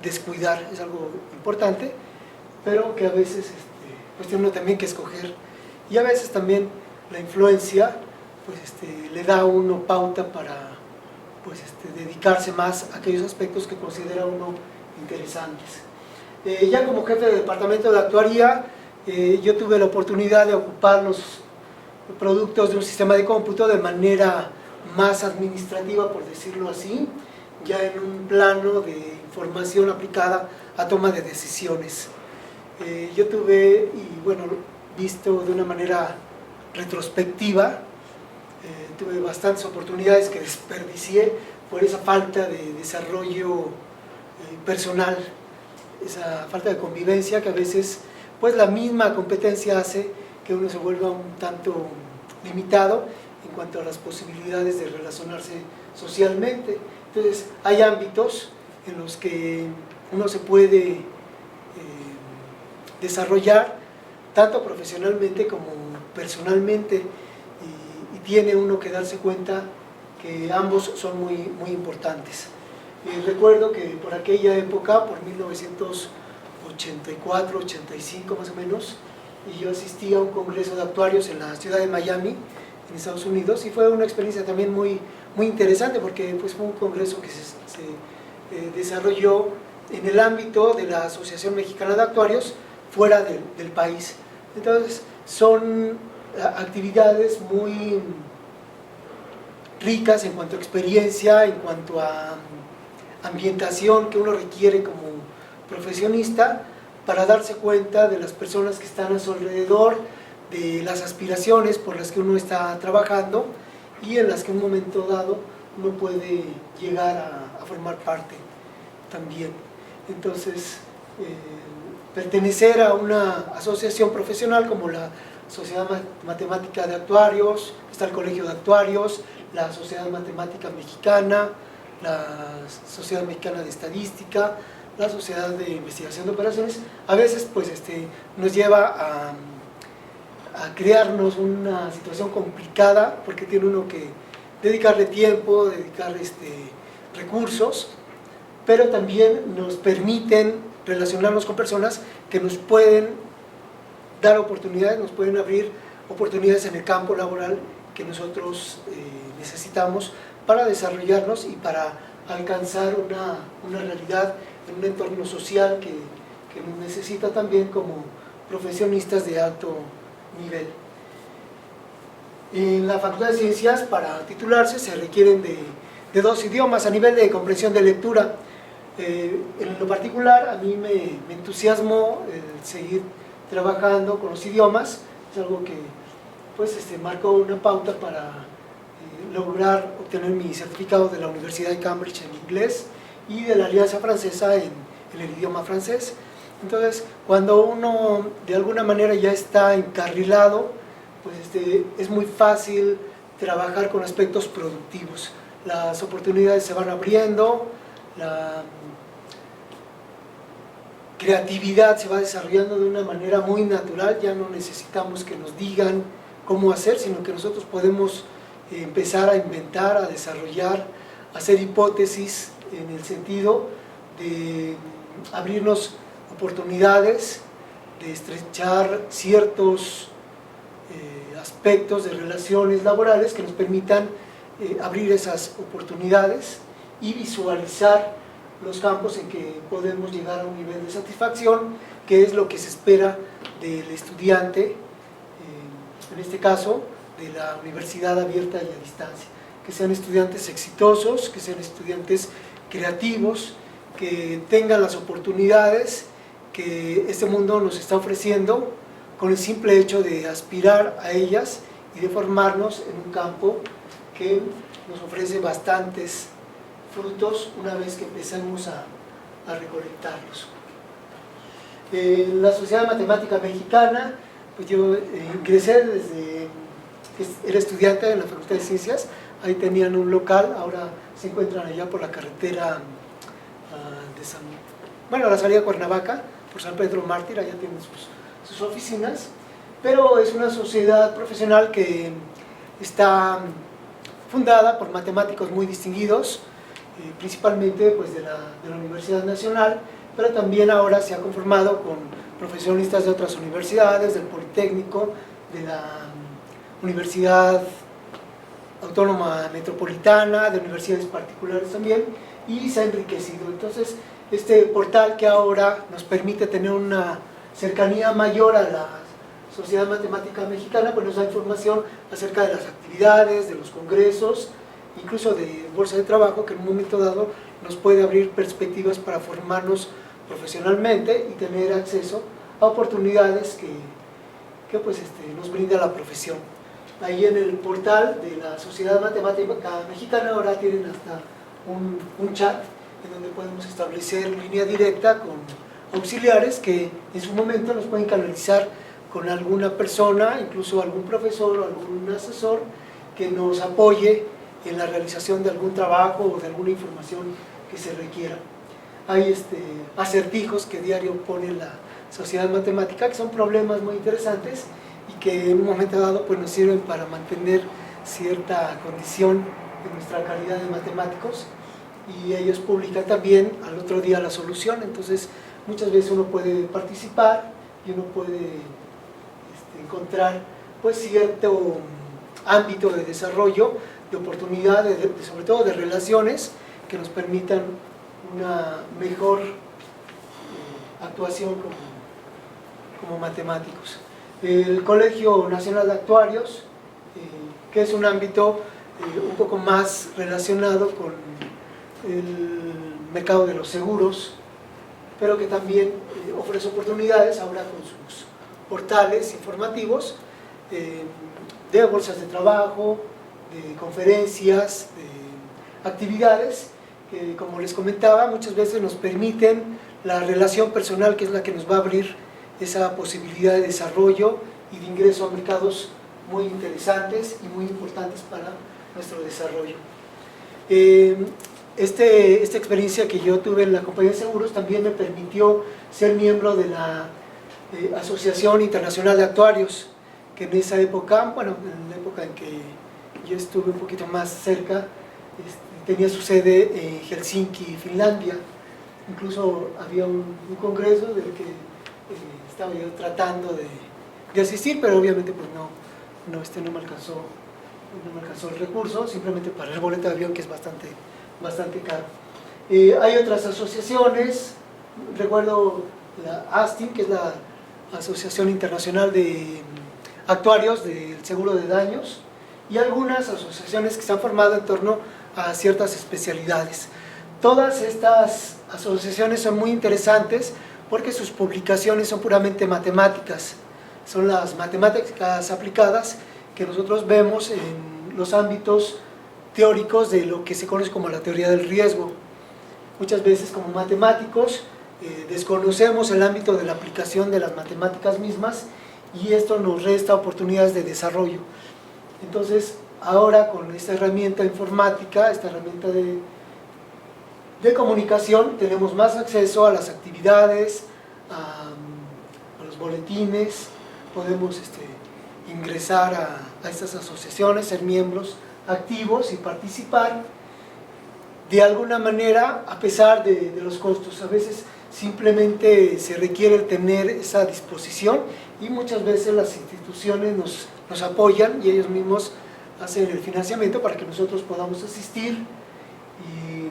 descuidar, es algo importante, pero que a veces pues tiene uno también que escoger, y a veces también la influencia pues le da a uno pauta para pues dedicarse más a aquellos aspectos que considera uno interesantes. Ya como jefe de departamento de actuaría, yo tuve la oportunidad de ocupar los productos de un sistema de cómputo de manera más administrativa, por decirlo así, ya en un plano de información aplicada a toma de decisiones. Yo tuve, y bueno, visto de una manera retrospectiva, tuve bastantes oportunidades que desperdicié por esa falta de desarrollo personal, esa falta de convivencia que a veces pues la misma competencia hace que uno se vuelva un tanto limitado en cuanto a las posibilidades de relacionarse socialmente. Entonces hay ámbitos en los que uno se puede desarrollar tanto profesionalmente como personalmente, y tiene uno que darse cuenta que ambos son muy, muy importantes. Recuerdo que por aquella época, por 1984, 85 más o menos, y yo asistí a un congreso de actuarios en la ciudad de Miami, en Estados Unidos, y fue una experiencia también muy, muy interesante, porque pues, fue un congreso que se desarrolló en el ámbito de la Asociación Mexicana de Actuarios fuera del país. Entonces son actividades muy ricas en cuanto a experiencia, en cuanto a ambientación que uno requiere como profesionista para darse cuenta de las personas que están a su alrededor, de las aspiraciones por las que uno está trabajando y en las que en un momento dado uno puede llegar a formar parte también. Entonces, pertenecer a una asociación profesional como la Sociedad Matemática de Actuarios, está el Colegio de Actuarios, la Sociedad Matemática Mexicana, la Sociedad Mexicana de Estadística, la Sociedad de Investigación de Operaciones, a veces pues nos lleva a crearnos una situación complicada porque tiene uno que dedicarle tiempo, dedicar recursos, pero también nos permiten relacionarnos con personas que nos pueden dar oportunidades, nos pueden abrir oportunidades en el campo laboral que nosotros necesitamos para desarrollarnos y para alcanzar una realidad en un entorno social que nos necesita también como profesionistas de alto nivel. En la Facultad de Ciencias, para titularse, se requieren de 2 idiomas a nivel de comprensión de lectura. En lo particular, a mí me entusiasmó el seguir trabajando con los idiomas, es algo que pues, marcó una pauta para lograr obtener mi certificado de la Universidad de Cambridge en inglés y de la Alianza Francesa en el idioma francés. Entonces, cuando uno de alguna manera ya está encarrilado, pues es muy fácil trabajar con aspectos productivos. Las oportunidades se van abriendo, la creatividad se va desarrollando de una manera muy natural, ya no necesitamos que nos digan cómo hacer, sino que nosotros podemos empezar a inventar, a desarrollar, a hacer hipótesis en el sentido de abrirnos oportunidades, de estrechar ciertos aspectos de relaciones laborales que nos permitan abrir esas oportunidades y visualizar los campos en que podemos llegar a un nivel de satisfacción, que es lo que se espera del estudiante, en este caso de la universidad abierta y a distancia, que sean estudiantes exitosos, que sean estudiantes creativos, que tengan las oportunidades que este mundo nos está ofreciendo con el simple hecho de aspirar a ellas y de formarnos en un campo que nos ofrece bastantes frutos una vez que empezamos a recolectarlos. La Sociedad Matemática Mexicana, pues yo ingresé desde que era estudiante en la Facultad de Ciencias, ahí tenían un local, ahora se encuentran allá por la carretera de la salida de Cuernavaca, por San Pedro Mártir, allá tienen sus oficinas, pero es una sociedad profesional que está fundada por matemáticos muy distinguidos, principalmente pues, de la Universidad Nacional, pero también ahora se ha conformado con profesionistas de otras universidades, del Politécnico, de la Universidad Autónoma Metropolitana, de universidades particulares también, y se ha enriquecido. Entonces, este portal que ahora nos permite tener una cercanía mayor a la Sociedad Matemática Mexicana, pues nos da información acerca de las actividades, de los congresos, incluso de bolsa de trabajo, que en un momento dado nos puede abrir perspectivas para formarnos profesionalmente y tener acceso a oportunidades que pues, nos brinda la profesión. Ahí en el portal de la Sociedad Matemática Mexicana ahora tienen hasta un chat en donde podemos establecer línea directa con auxiliares que en su momento nos pueden canalizar con alguna persona, incluso algún profesor o algún asesor que nos apoye en la realización de algún trabajo o de alguna información que se requiera. Hay acertijos que diario pone la Sociedad Matemática, que son problemas muy interesantes y que en un momento dado pues, nos sirven para mantener cierta condición de nuestra calidad de matemáticos, y ellos publican también al otro día la solución. Entonces muchas veces uno puede participar y uno puede encontrar pues, cierto ámbito de desarrollo, de oportunidades, sobre todo de relaciones que nos permitan una mejor actuación como matemáticos. El Colegio Nacional de Actuarios, que es un ámbito un poco más relacionado con el mercado de los seguros, pero que también ofrece oportunidades ahora con sus portales informativos de bolsas de trabajo, de conferencias, de actividades que, como les comentaba, muchas veces nos permiten la relación personal, que es la que nos va a abrir esa posibilidad de desarrollo y de ingreso a mercados muy interesantes y muy importantes para nuestro desarrollo. Esta experiencia que yo tuve en la compañía de seguros también me permitió ser miembro de la Asociación Internacional de Actuarios, que en esa época, bueno, en la época en que yo estuve un poquito más cerca, tenía su sede en Helsinki, Finlandia. Incluso había un congreso del que estaba yo tratando de asistir, pero obviamente pues no me alcanzó el recurso, simplemente para el boleto de avión, que es bastante caro. Hay otras asociaciones, recuerdo la ASTIN, que es la Asociación Internacional de Actuarios del Seguro de Daños, y algunas asociaciones que se han formado en torno a ciertas especialidades. Todas estas asociaciones son muy interesantes porque sus publicaciones son puramente matemáticas, son las matemáticas aplicadas que nosotros vemos en los ámbitos teóricos de lo que se conoce como la teoría del riesgo. Muchas veces como matemáticos desconocemos el ámbito de la aplicación de las matemáticas mismas y esto nos resta oportunidades de desarrollo. Entonces, ahora con esta herramienta informática, esta herramienta de comunicación, tenemos más acceso a las actividades, a los boletines, podemos ingresar a estas asociaciones, ser miembros activos y participar de alguna manera a pesar de los costos. A veces simplemente se requiere tener esa disposición y muchas veces las instituciones nos apoyan y ellos mismos hacen el financiamiento para que nosotros podamos asistir y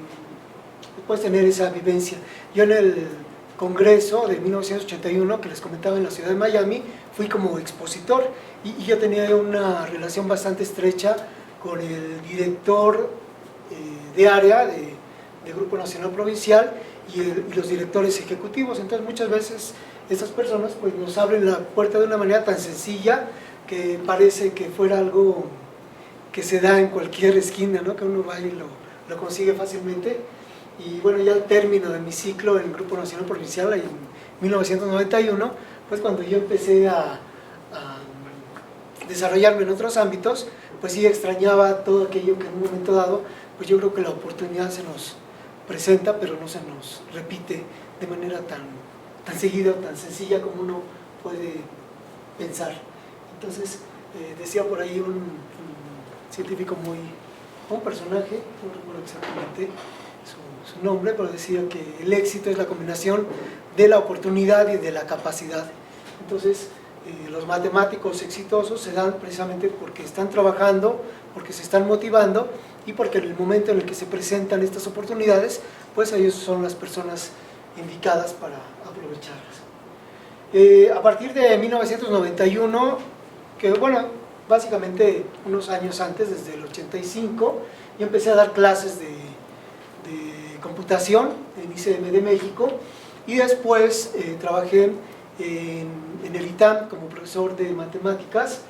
después tener esa vivencia. Yo en el congreso de 1981 que les comentaba en la ciudad de Miami fui como expositor y yo tenía una relación bastante estrecha con el director de área de Grupo Nacional Provincial y los directores ejecutivos. Entonces muchas veces estas personas pues nos abren la puerta de una manera tan sencilla que parece que fuera algo que se da en cualquier esquina, ¿no? Que uno va y lo consigue fácilmente. Y bueno, ya al término de mi ciclo en Grupo Nacional Provincial en 1991, pues cuando yo empecé a desarrollarme en otros ámbitos, pues sí extrañaba todo aquello que en un momento dado, pues yo creo que la oportunidad se nos presenta, pero no se nos repite de manera tan seguida o tan sencilla como uno puede pensar. Entonces, decía por ahí un científico un personaje, no recuerdo exactamente su nombre, pero decía que el éxito es la combinación de la oportunidad y de la capacidad. Entonces, los matemáticos exitosos se dan precisamente porque están trabajando, porque se están motivando y porque en el momento en el que se presentan estas oportunidades, pues ellos son las personas indicadas para aprovecharlas. A partir de 1991, que bueno, básicamente unos años antes, desde el 85, yo empecé a dar clases de computación en ICM de México y después trabajé en el ITAM como profesor de matemáticas,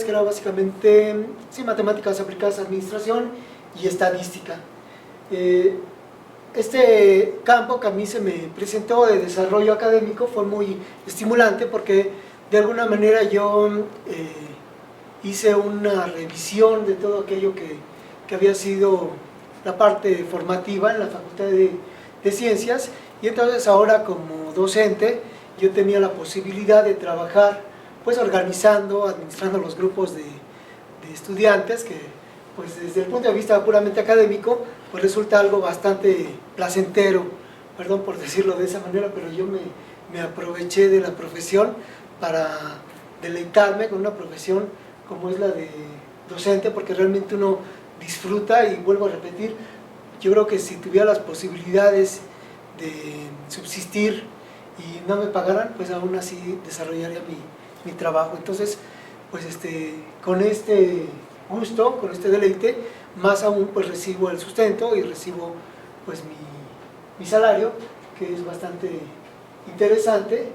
que era básicamente sí, matemáticas aplicadas a administración y estadística. Este campo que a mí se me presentó de desarrollo académico fue muy estimulante porque de alguna manera yo hice una revisión de todo aquello que había sido la parte formativa en la Facultad de Ciencias y entonces ahora como docente yo tenía la posibilidad de trabajar pues organizando, administrando los grupos de estudiantes que pues desde el punto de vista puramente académico pues resulta algo bastante placentero, perdón por decirlo de esa manera, pero yo me aproveché de la profesión para deleitarme con una profesión como es la de docente, porque realmente uno disfruta y vuelvo a repetir, yo creo que si tuviera las posibilidades de subsistir y no me pagaran, pues aún así desarrollaría mi trabajo. Entonces, pues con este gusto, con este deleite, más aún pues recibo el sustento y recibo pues mi salario, que es bastante interesante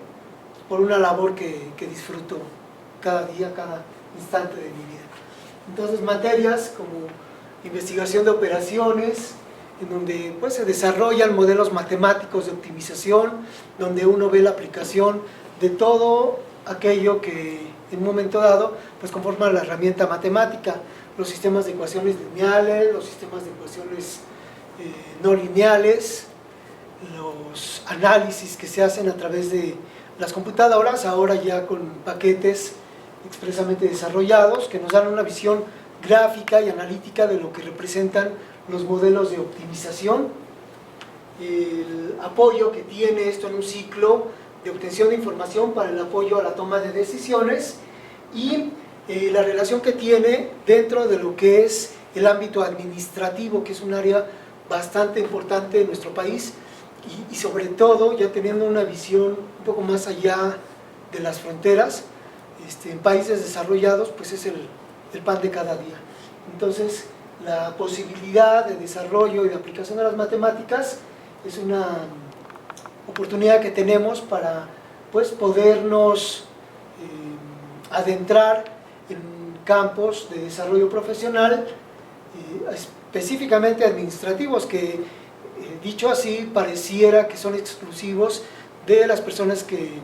por una labor que disfruto cada día, cada instante de mi vida. Entonces, materias como investigación de operaciones, en donde pues se desarrollan modelos matemáticos de optimización, donde uno ve la aplicación de todo aquello que en un momento dado pues conforma la herramienta matemática, los sistemas de ecuaciones lineales, los sistemas de ecuaciones no lineales, los análisis que se hacen a través de las computadoras, ahora ya con paquetes expresamente desarrollados que nos dan una visión gráfica y analítica de lo que representan los modelos de optimización, el apoyo que tiene esto en un ciclo de obtención de información para el apoyo a la toma de decisiones y la relación que tiene dentro de lo que es el ámbito administrativo, que es un área bastante importante en nuestro país y sobre todo ya teniendo una visión un poco más allá de las fronteras, en países desarrollados pues es el pan de cada día. Entonces la posibilidad de desarrollo y de aplicación de las matemáticas es una oportunidad que tenemos para pues podernos adentrar en campos de desarrollo profesional, específicamente administrativos, que dicho así pareciera que son exclusivos de las personas que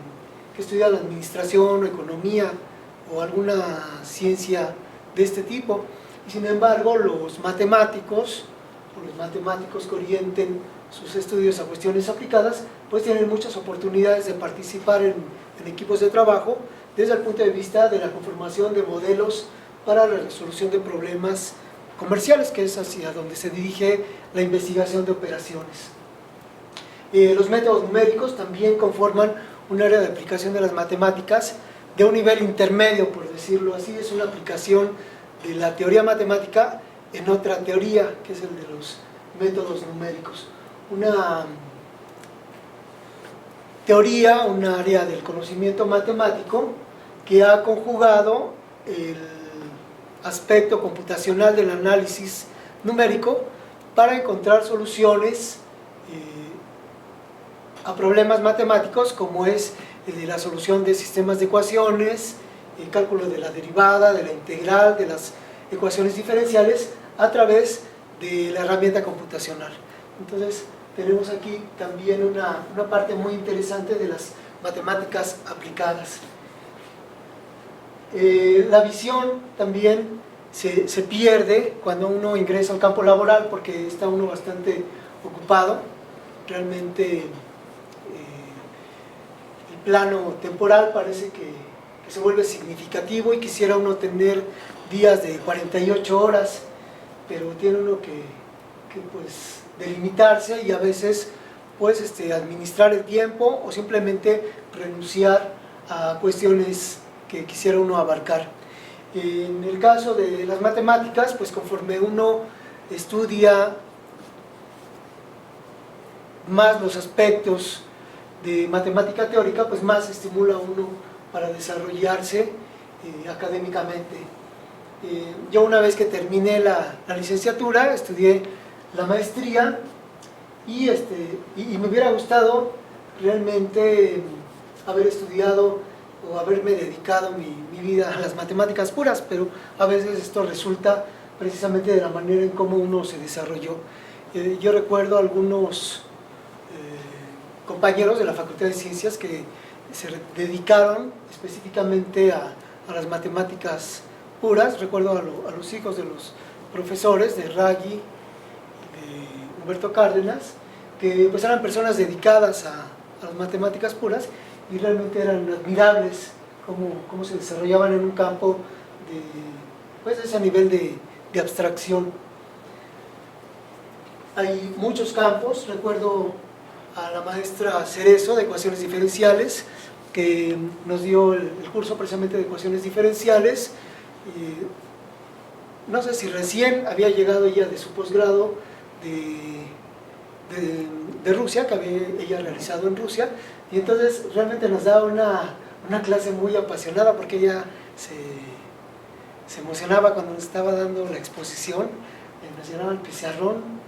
estudian la administración o economía o alguna ciencia de este tipo. Y sin embargo, los matemáticos o los matemáticos que orienten sus estudios a cuestiones aplicadas, pues tienen muchas oportunidades de participar en equipos de trabajo desde el punto de vista de la conformación de modelos para la resolución de problemas comerciales, que es hacia donde se dirige la investigación de operaciones. Los métodos numéricos también conforman un área de aplicación de las matemáticas de un nivel intermedio, por decirlo así. Es una aplicación de la teoría matemática en otra teoría, que es el de los métodos numéricos. Una teoría, un área del conocimiento matemático que ha conjugado el aspecto computacional del análisis numérico para encontrar soluciones a problemas matemáticos, como es el de la solución de sistemas de ecuaciones, el cálculo de la derivada, de la integral, de las ecuaciones diferenciales a través de la herramienta computacional. Entonces tenemos aquí también una parte muy interesante de las matemáticas aplicadas. La visión también se pierde cuando uno ingresa al campo laboral, porque está uno bastante ocupado. Realmente el plano temporal parece que se vuelve significativo y quisiera uno tener días de 48 horas, pero tiene uno que pues delimitarse y a veces pues administrar el tiempo o simplemente renunciar a cuestiones que quisiera uno abarcar. En el caso de las matemáticas, pues conforme uno estudia más los aspectos de matemática teórica, pues más estimula uno para desarrollarse académicamente. Yo una vez que terminé la licenciatura, estudié la maestría y me hubiera gustado realmente haber estudiado o haberme dedicado mi vida a las matemáticas puras, pero a veces esto resulta precisamente de la manera en cómo uno se desarrolló. Yo recuerdo algunos compañeros de la Facultad de Ciencias que se dedicaron específicamente a las matemáticas puras. Recuerdo a los hijos de los profesores de Raggi, de Humberto Cárdenas, que pues eran personas dedicadas a las matemáticas puras y realmente eran admirables cómo se desarrollaban en un campo de ese nivel de abstracción. Hay muchos campos. Recuerdo a la maestra Cerezo de ecuaciones diferenciales, que nos dio el curso precisamente de ecuaciones diferenciales. No sé si recién había llegado ella de su posgrado de Rusia, que había ella realizado en Rusia, y entonces realmente nos daba una clase muy apasionada, porque ella se emocionaba cuando nos estaba dando la exposición. nos llenaba el pizarrón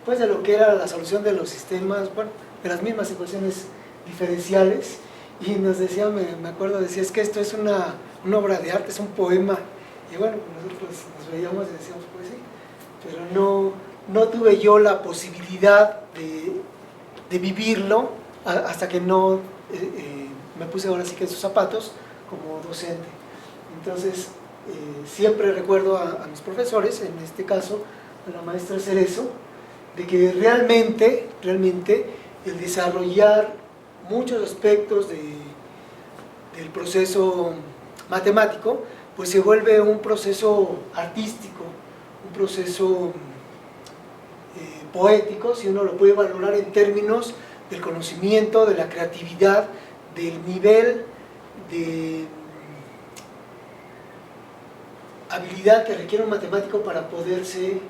pues de lo que era la solución de los sistemas, bueno, de las mismas ecuaciones diferenciales, y nos decía, me acuerdo, decía, es que esto es una obra de arte, es un poema, y bueno, nosotros nos veíamos y decíamos, pues sí, pero no tuve yo la posibilidad de vivirlo hasta que no me puse ahora sí que en sus zapatos como docente. Entonces, siempre recuerdo a mis profesores, en este caso a la maestra Cerezo, de que realmente el desarrollar muchos aspectos del proceso matemático, pues se vuelve un proceso artístico, un proceso poético, si uno lo puede valorar en términos del conocimiento, de la creatividad, del nivel de habilidad que requiere un matemático para poderse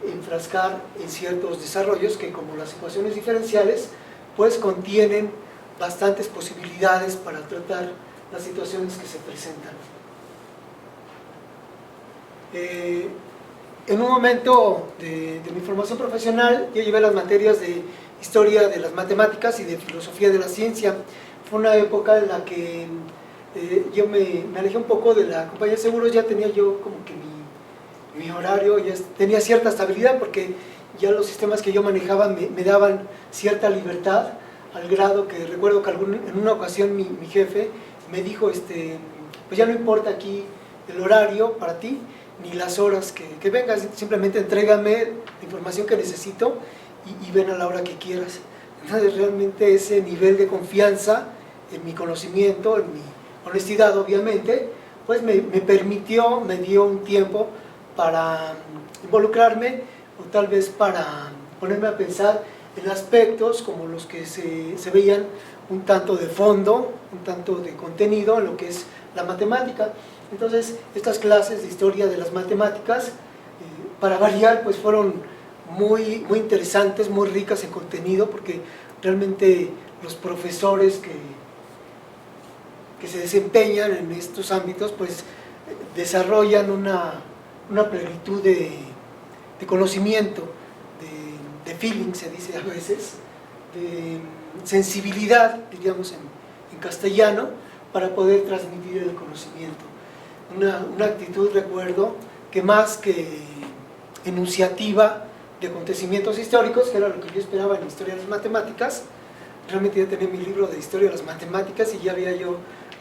enfrascar en ciertos desarrollos que, como las ecuaciones diferenciales, pues contienen bastantes posibilidades para tratar las situaciones que se presentan. En un momento de mi formación profesional, yo llevé las materias de historia de las matemáticas y de filosofía de la ciencia. Fue una época en la que yo me alejé un poco de la compañía de seguros. Ya tenía yo como que mi horario, ya tenía cierta estabilidad, porque ya los sistemas que yo manejaba me daban cierta libertad, al grado que recuerdo que en una ocasión mi jefe me dijo, pues ya no importa aquí el horario para ti, ni las horas que vengas, simplemente entrégame la información que necesito y ven a la hora que quieras. Entonces realmente ese nivel de confianza en mi conocimiento, en mi honestidad obviamente, pues me permitió, me dio un tiempo para involucrarme, o tal vez para ponerme a pensar en aspectos como los que se veían un tanto de fondo, un tanto de contenido en lo que es la matemática. Entonces, estas clases de historia de las matemáticas, para variar, pues fueron muy interesantes, muy ricas en contenido, porque realmente los profesores que se desempeñan en estos ámbitos, pues desarrollan una plenitud de conocimiento, de feeling, se dice a veces, de sensibilidad, diríamos en castellano, para poder transmitir el conocimiento. Una actitud, recuerdo, que más que enunciativa de acontecimientos históricos, que era lo que yo esperaba en Historia de las Matemáticas. Realmente ya tenía mi libro de Historia de las Matemáticas y ya había yo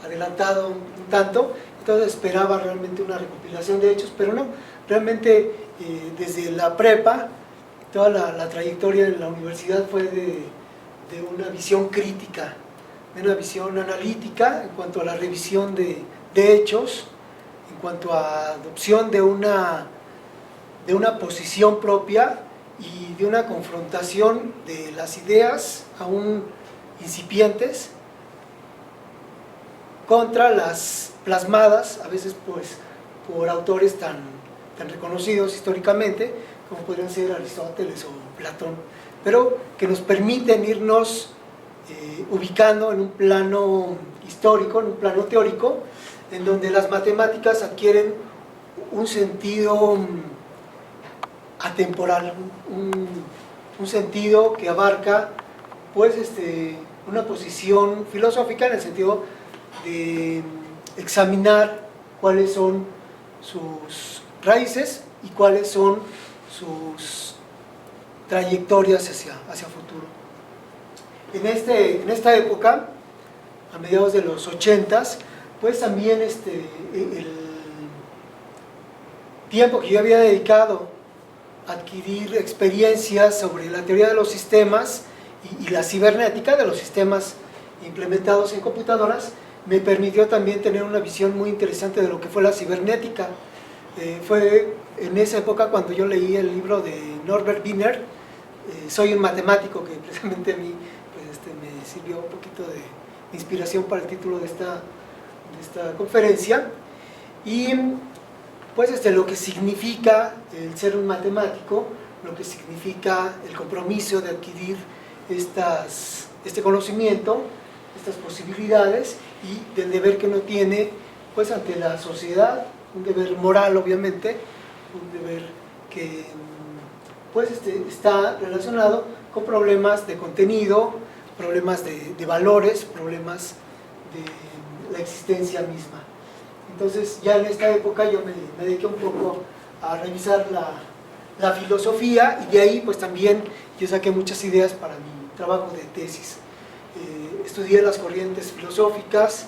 adelantado un tanto, entonces esperaba realmente una recopilación de hechos, pero no, realmente desde la prepa, toda la trayectoria en la universidad fue de una visión crítica, de una visión analítica en cuanto a la revisión de hechos, en cuanto a adopción de una posición propia y de una confrontación de las ideas aún incipientes contra las plasmadas, a veces pues por autores tan reconocidos históricamente como podrían ser Aristóteles o Platón, pero que nos permiten irnos ubicando en un plano histórico, en un plano teórico, en donde las matemáticas adquieren un sentido atemporal, un sentido que abarca pues una posición filosófica, en el sentido de examinar cuáles son sus raíces y cuáles son sus trayectorias hacia futuro. En esta época, a mediados de los 80s, pues también el tiempo que yo había dedicado a adquirir experiencias sobre la teoría de los sistemas y la cibernética de los sistemas implementados en computadoras, me permitió también tener una visión muy interesante de lo que fue la cibernética. Fue en esa época cuando yo leí el libro de Norbert Wiener, Soy un matemático, que precisamente a mí pues, me sirvió un poquito de inspiración para el título de esta conferencia. Y pues lo que significa el ser un matemático, lo que significa el compromiso de adquirir este conocimiento, estas posibilidades, y del deber que uno tiene pues ante la sociedad, un deber moral, obviamente, un deber que pues, está relacionado con problemas de contenido, problemas de valores, problemas de la existencia misma. Entonces, ya en esta época yo me dediqué un poco a revisar la filosofía, y de ahí pues también yo saqué muchas ideas para mi trabajo de tesis. Estudié las corrientes filosóficas,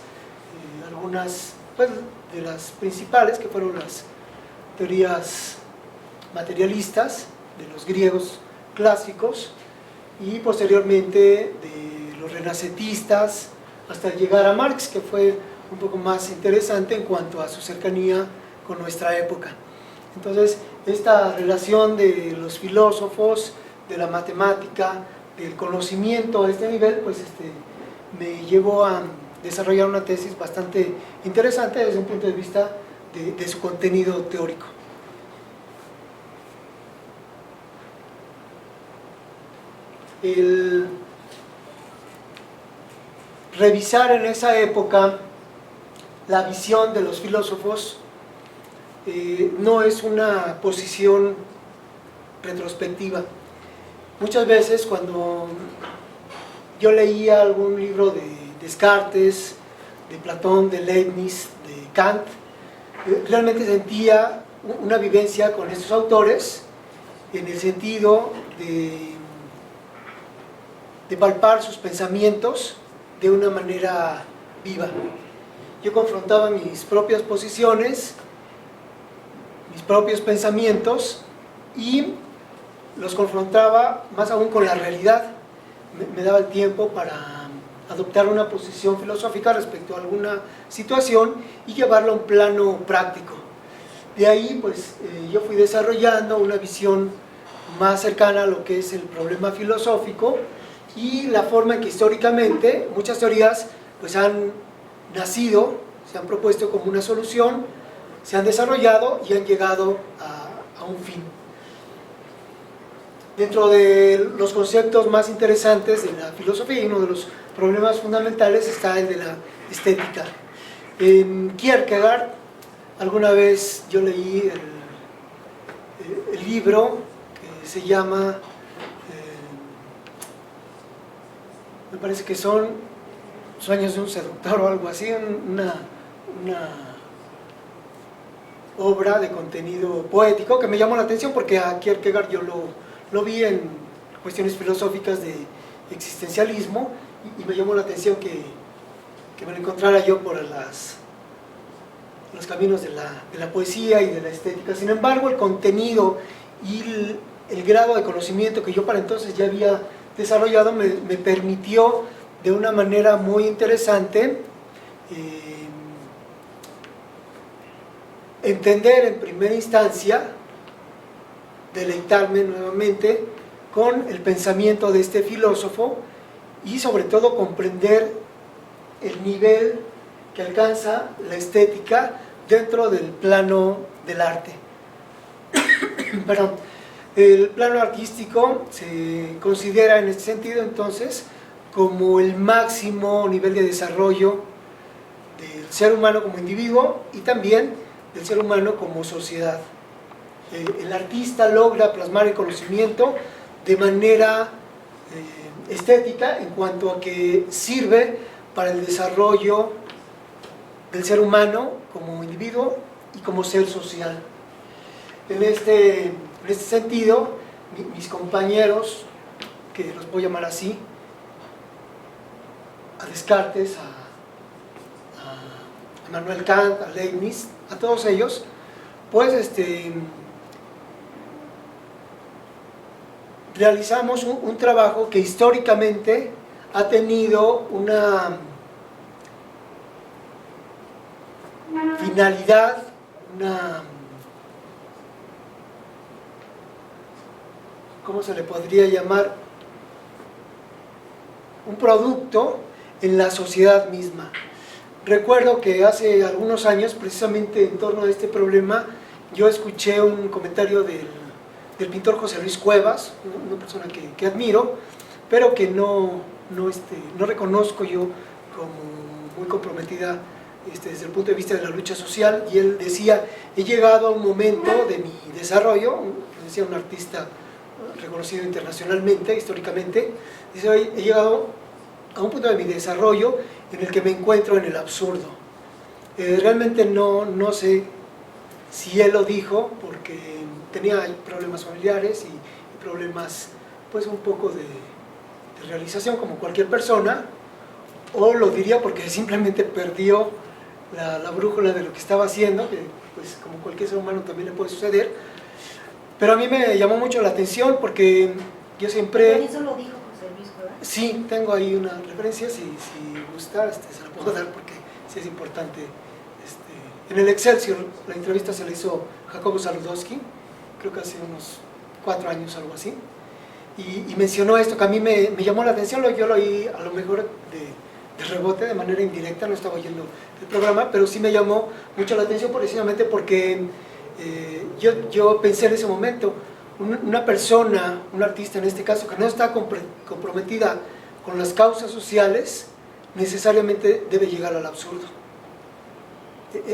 algunas pues, de las principales, que fueron las teorías materialistas de los griegos clásicos, y posteriormente de los renacentistas, hasta llegar a Marx, que fue un poco más interesante en cuanto a su cercanía con nuestra época. Entonces, esta relación de los filósofos, de la matemática, del conocimiento a este nivel, pues me llevó a desarrollar una tesis bastante interesante desde un punto de vista de su contenido teórico. El revisar en esa época la visión de los filósofos no es una posición retrospectiva. Muchas veces cuando yo leía algún libro de Descartes, de Platón, de Leibniz, de Kant, realmente sentía una vivencia con estos autores en el sentido de palpar sus pensamientos de una manera viva. Yo confrontaba mis propias posiciones, mis propios pensamientos, y los confrontaba más aún con la realidad. Me daba el tiempo para adoptar una posición filosófica respecto a alguna situación y llevarla a un plano práctico. De ahí pues yo fui desarrollando una visión más cercana a lo que es el problema filosófico, y la forma en que históricamente muchas teorías pues han nacido, se han propuesto como una solución, se han desarrollado y han llegado a un fin. Dentro de los conceptos más interesantes de la filosofía, y uno de los problemas fundamentales está el de la estética. En Kierkegaard, alguna vez yo leí el libro que se llama, me parece que son Sueños de un seductor o algo así, una obra de contenido poético que me llamó la atención, porque a Kierkegaard yo lo vi en cuestiones filosóficas de existencialismo, y me llamó la atención que me lo encontrara yo por los caminos de la poesía y de la estética. Sin embargo, el contenido y el grado de conocimiento que yo para entonces ya había desarrollado me permitió de una manera muy interesante entender en primera instancia, deleitarme nuevamente con el pensamiento de este filósofo, y sobre todo comprender el nivel que alcanza la estética dentro del plano del arte. Perdón. El plano artístico se considera en este sentido entonces como el máximo nivel de desarrollo del ser humano como individuo y también del ser humano como sociedad. El artista logra plasmar el conocimiento de manera estética, en cuanto a que sirve para el desarrollo del ser humano como individuo y como ser social. En este sentido, mis compañeros, que los voy a llamar así, a Descartes, a Immanuel Kant, a Leibniz, a todos ellos, pues realizamos un trabajo que históricamente ha tenido una finalidad, ¿cómo se le podría llamar? Un producto en la sociedad misma. Recuerdo que hace algunos años, precisamente en torno a este problema, yo escuché un comentario del pintor José Luis Cuevas, una persona que admiro, pero que no reconozco yo como muy comprometida desde el punto de vista de la lucha social, y él decía: he llegado a un momento de mi desarrollo, decía un artista reconocido internacionalmente, históricamente, dice: hoy he llegado a un punto de mi desarrollo en el que me encuentro en el absurdo. Realmente no sé si él lo dijo porque tenía problemas familiares y problemas pues un poco de realización como cualquier persona, o lo diría porque simplemente perdió la brújula de lo que estaba haciendo, que pues como cualquier ser humano también le puede suceder. Pero a mí me llamó mucho la atención porque yo siempre... Eso lo dijo José Luis, ¿verdad? Sí, tengo ahí una referencia, si gusta, se la puedo dar porque sí es importante. En el Excelsior, la entrevista se le hizo Jacobo Saludowski, creo que hace unos 4 años, algo así, y mencionó esto que a mí me llamó la atención. Yo lo oí a lo mejor de rebote, de manera indirecta, no estaba oyendo el programa, pero sí me llamó mucho la atención precisamente porque yo pensé en ese momento, una persona, un artista en este caso, que no está comprometida con las causas sociales, necesariamente debe llegar al absurdo.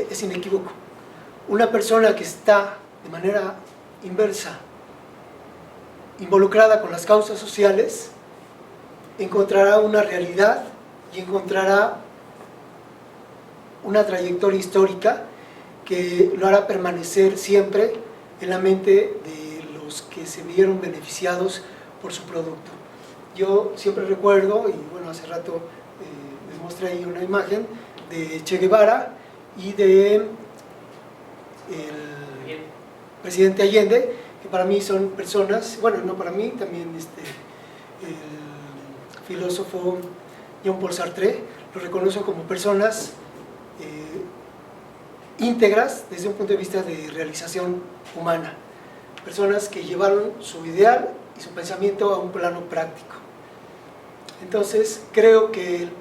Es inequívoco. Una persona que está de manera inversa involucrada con las causas sociales encontrará una realidad y encontrará una trayectoria histórica que lo hará permanecer siempre en la mente de los que se vieron beneficiados por su producto. Yo siempre recuerdo, y bueno, hace rato les mostré ahí una imagen de Che Guevara y de el presidente Allende, que para mí son personas, bueno, no para mí, también el filósofo Jean-Paul Sartre lo reconoce como personas íntegras desde un punto de vista de realización humana, personas que llevaron su ideal y su pensamiento a un plano práctico. Entonces creo que el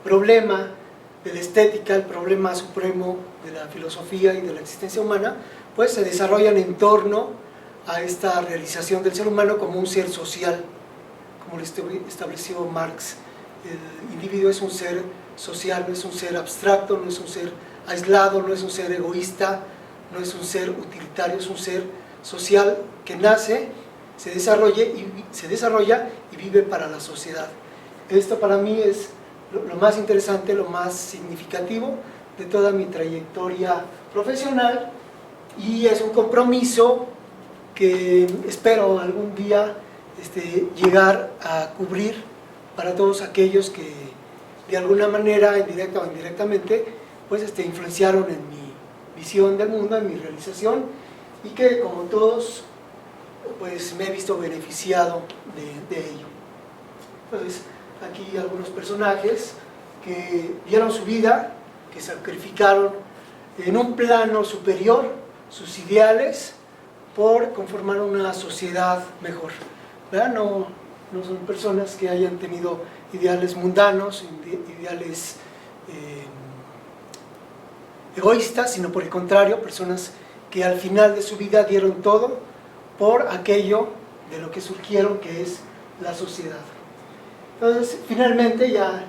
problema de la estética, el problema supremo de la filosofía y de la existencia humana, pues se desarrollan en torno a esta realización del ser humano como un ser social, como lo estableció Marx. El individuo es un ser social, no es un ser abstracto, no es un ser aislado, no es un ser egoísta, no es un ser utilitario, es un ser social que nace, se desarrolla y vive para la sociedad. Esto para mí es lo más interesante, lo más significativo de toda mi trayectoria profesional, y es un compromiso que espero algún día llegar a cubrir para todos aquellos que de alguna manera, indirecta o indirectamente, pues influenciaron en mi visión del mundo, en mi realización, y que como todos pues me he visto beneficiado de ello. Entonces, aquí algunos personajes que dieron su vida, que sacrificaron en un plano superior sus ideales por conformar una sociedad mejor, ¿verdad? No son personas que hayan tenido ideales mundanos, ideales egoístas, sino por el contrario, personas que al final de su vida dieron todo por aquello de lo que surgieron, que es la sociedad. Entonces, finalmente, ya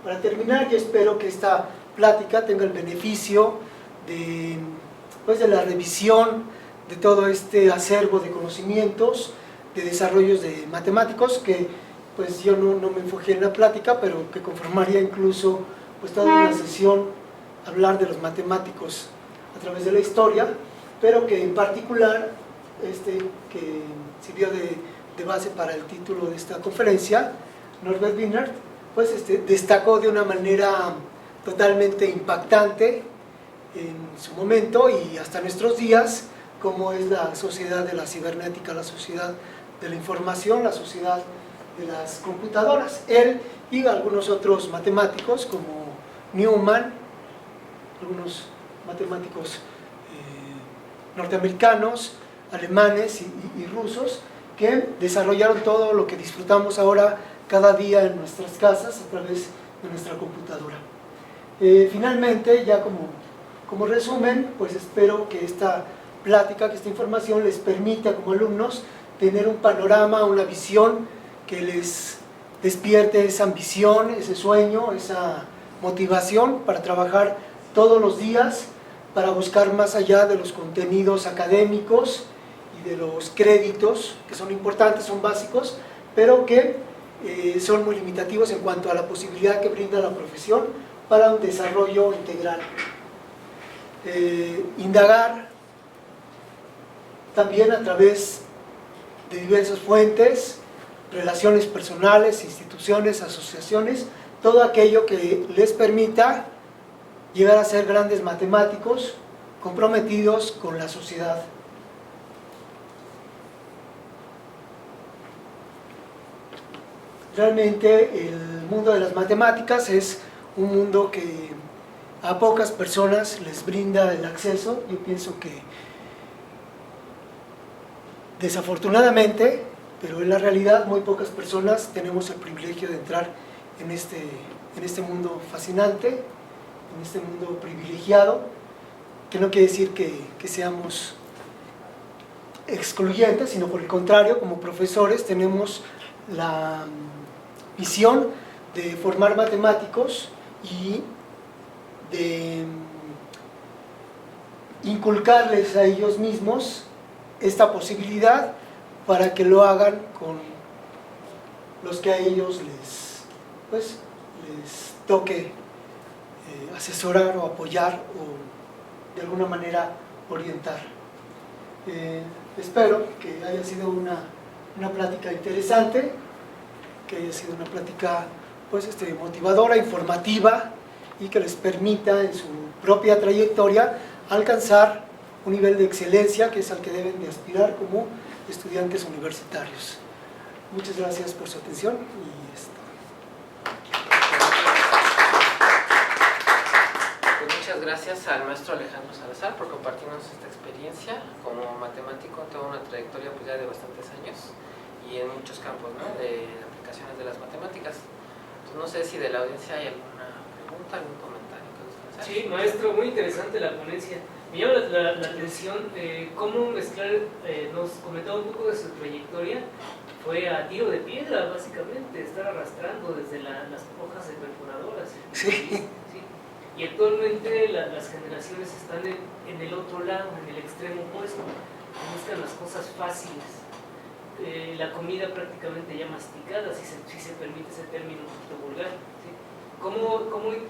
para terminar, yo espero que esta plática tenga el beneficio de la revisión de todo este acervo de conocimientos, de desarrollos de matemáticos, que pues yo no me enfoqué en la plática, pero que conformaría incluso pues toda una sesión hablar de los matemáticos a través de la historia, pero que en particular que sirvió de base para el título de esta conferencia, Norbert Wiener, pues destacó de una manera totalmente impactante en su momento y hasta nuestros días cómo es la sociedad de la cibernética, la sociedad de la información, la sociedad de las computadoras. Él y algunos otros matemáticos como Newman, algunos matemáticos norteamericanos, alemanes y rusos, que desarrollaron todo lo que disfrutamos ahora cada día en nuestras casas a través de nuestra computadora. Finalmente, ya como resumen, pues espero que esta plática, que esta información les permita como alumnos tener un panorama, una visión que les despierte esa ambición, ese sueño, esa motivación para trabajar todos los días para buscar más allá de los contenidos académicos y de los créditos, que son importantes, son básicos, pero que son muy limitativos en cuanto a la posibilidad que brinda la profesión para un desarrollo integral. Indagar también a través de diversas fuentes, relaciones personales, instituciones, asociaciones, todo aquello que les permita llegar a ser grandes matemáticos comprometidos con la sociedad. Realmente el mundo de las matemáticas es un mundo que a pocas personas les brinda el acceso. Yo pienso que desafortunadamente, pero en la realidad muy pocas personas tenemos el privilegio de entrar en este mundo fascinante, en este mundo privilegiado, que no quiere decir que seamos excluyentes, sino por el contrario, como profesores tenemos la visión de formar matemáticos y de inculcarles a ellos mismos esta posibilidad para que lo hagan con los que a ellos les toque asesorar o apoyar o de alguna manera orientar. Espero que haya sido una plática interesante, que haya sido una plática pues, motivadora, informativa y que les permita en su propia trayectoria alcanzar un nivel de excelencia que es al que deben de aspirar como estudiantes universitarios. Muchas gracias por su atención y muchas gracias al maestro Alejandro Salazar por compartirnos esta experiencia como matemático, toda una trayectoria pues ya de bastantes años y en muchos campos, ¿no?, de aplicaciones de las matemáticas. Entonces, no sé si de la audiencia hay alguna pregunta, algún comentario que gusten hacer. Sí, maestro, muy interesante la ponencia. Me llama la atención cómo mezclar, nos comentaba un poco de su trayectoria, fue a tiro de piedra básicamente, estar arrastrando desde las hojas de perforadoras. sí. Y actualmente las generaciones están en el otro lado, en el extremo opuesto, buscan las cosas fáciles, la comida prácticamente ya masticada, si se permite ese término un poquito vulgar, ¿sí?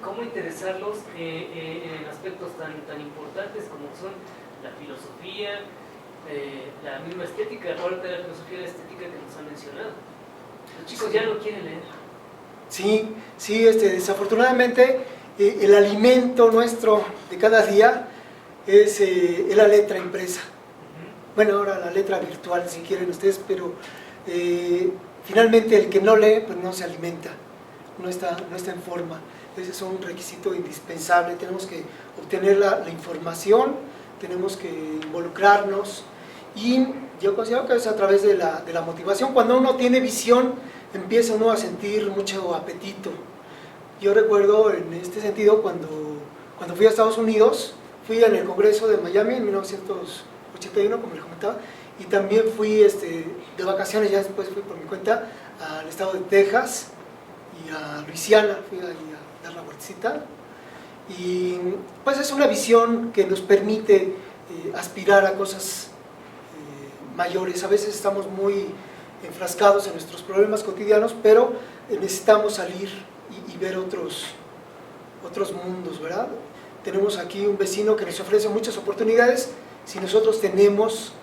¿Cómo interesarlos en aspectos tan importantes como son la filosofía, la misma estética, ahorita la filosofía y la estética que nos han mencionado? Los chicos ya no quieren leer. Sí, desafortunadamente el alimento nuestro de cada día es la letra impresa. Bueno, ahora la letra virtual si quieren ustedes, pero finalmente el que no lee pues no se alimenta, no está en forma. Ese es un requisito indispensable. Tenemos que obtener la información, tenemos que involucrarnos y yo considero que es a través de la motivación. Cuando uno tiene visión empieza uno a sentir mucho apetito. Yo recuerdo en este sentido cuando fui a Estados Unidos, fui en el Congreso de Miami en 1981, como les comentaba, y también fui de vacaciones, ya después fui por mi cuenta al estado de Texas y a Luisiana, fui ahí a dar la vueltecita. Y pues es una visión que nos permite aspirar a cosas mayores. A veces estamos muy enfrascados en nuestros problemas cotidianos, pero necesitamos salir y ver otros mundos, ¿verdad? Tenemos aquí un vecino que nos ofrece muchas oportunidades si nosotros tenemos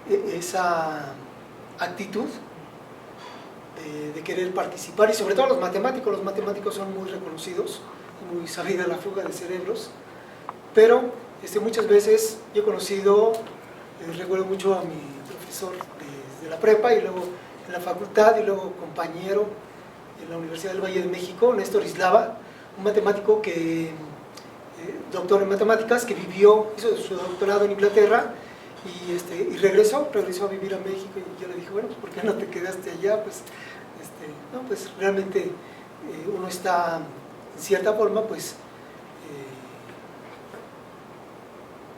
esa actitud de querer participar, y sobre todo los matemáticos son muy reconocidos, muy sabida la fuga de cerebros, pero muchas veces yo he conocido, recuerdo mucho a mi profesor de la prepa y luego en la facultad y luego compañero en la Universidad del Valle de México, Néstor Islava, un matemático que, doctor en matemáticas, que hizo su doctorado en Inglaterra y regresó a vivir a México, y yo le dije, bueno, pues ¿por qué no te quedaste allá? Pues, no, pues realmente uno está, en cierta forma, pues,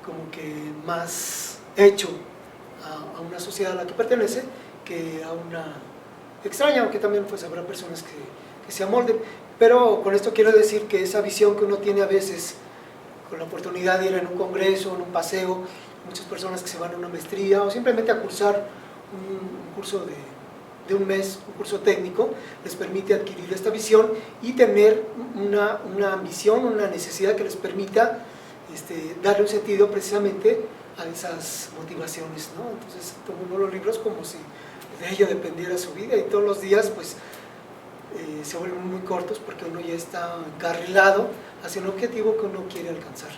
como que más hecho a una sociedad a la que pertenece que a una extraña, aunque también pues habrá personas que se amolden. Pero con esto quiero decir que esa visión que uno tiene a veces con la oportunidad de ir en un congreso, en un paseo, muchas personas que se van a una maestría o simplemente a cursar un curso de un mes, un curso técnico, les permite adquirir esta visión y tener una ambición, una necesidad que les permita darle un sentido precisamente a esas motivaciones, ¿no? Entonces tomo uno los libros como si de ello dependiera su vida y todos los días pues se vuelven muy cortos porque uno ya está encarrilado hacia un objetivo que uno quiere alcanzar.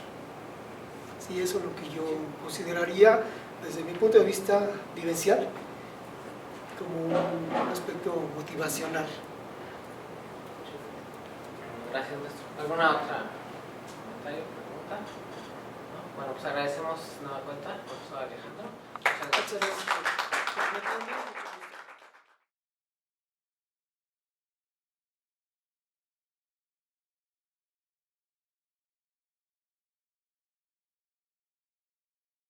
Sí, eso es lo que yo consideraría desde mi punto de vista vivencial como un aspecto motivacional. Gracias, maestro. ¿Alguna otra comentario, pregunta? ¿No? Bueno, pues agradecemos nueva cuenta, profesor Alejandro. Muchas gracias. Muchas gracias por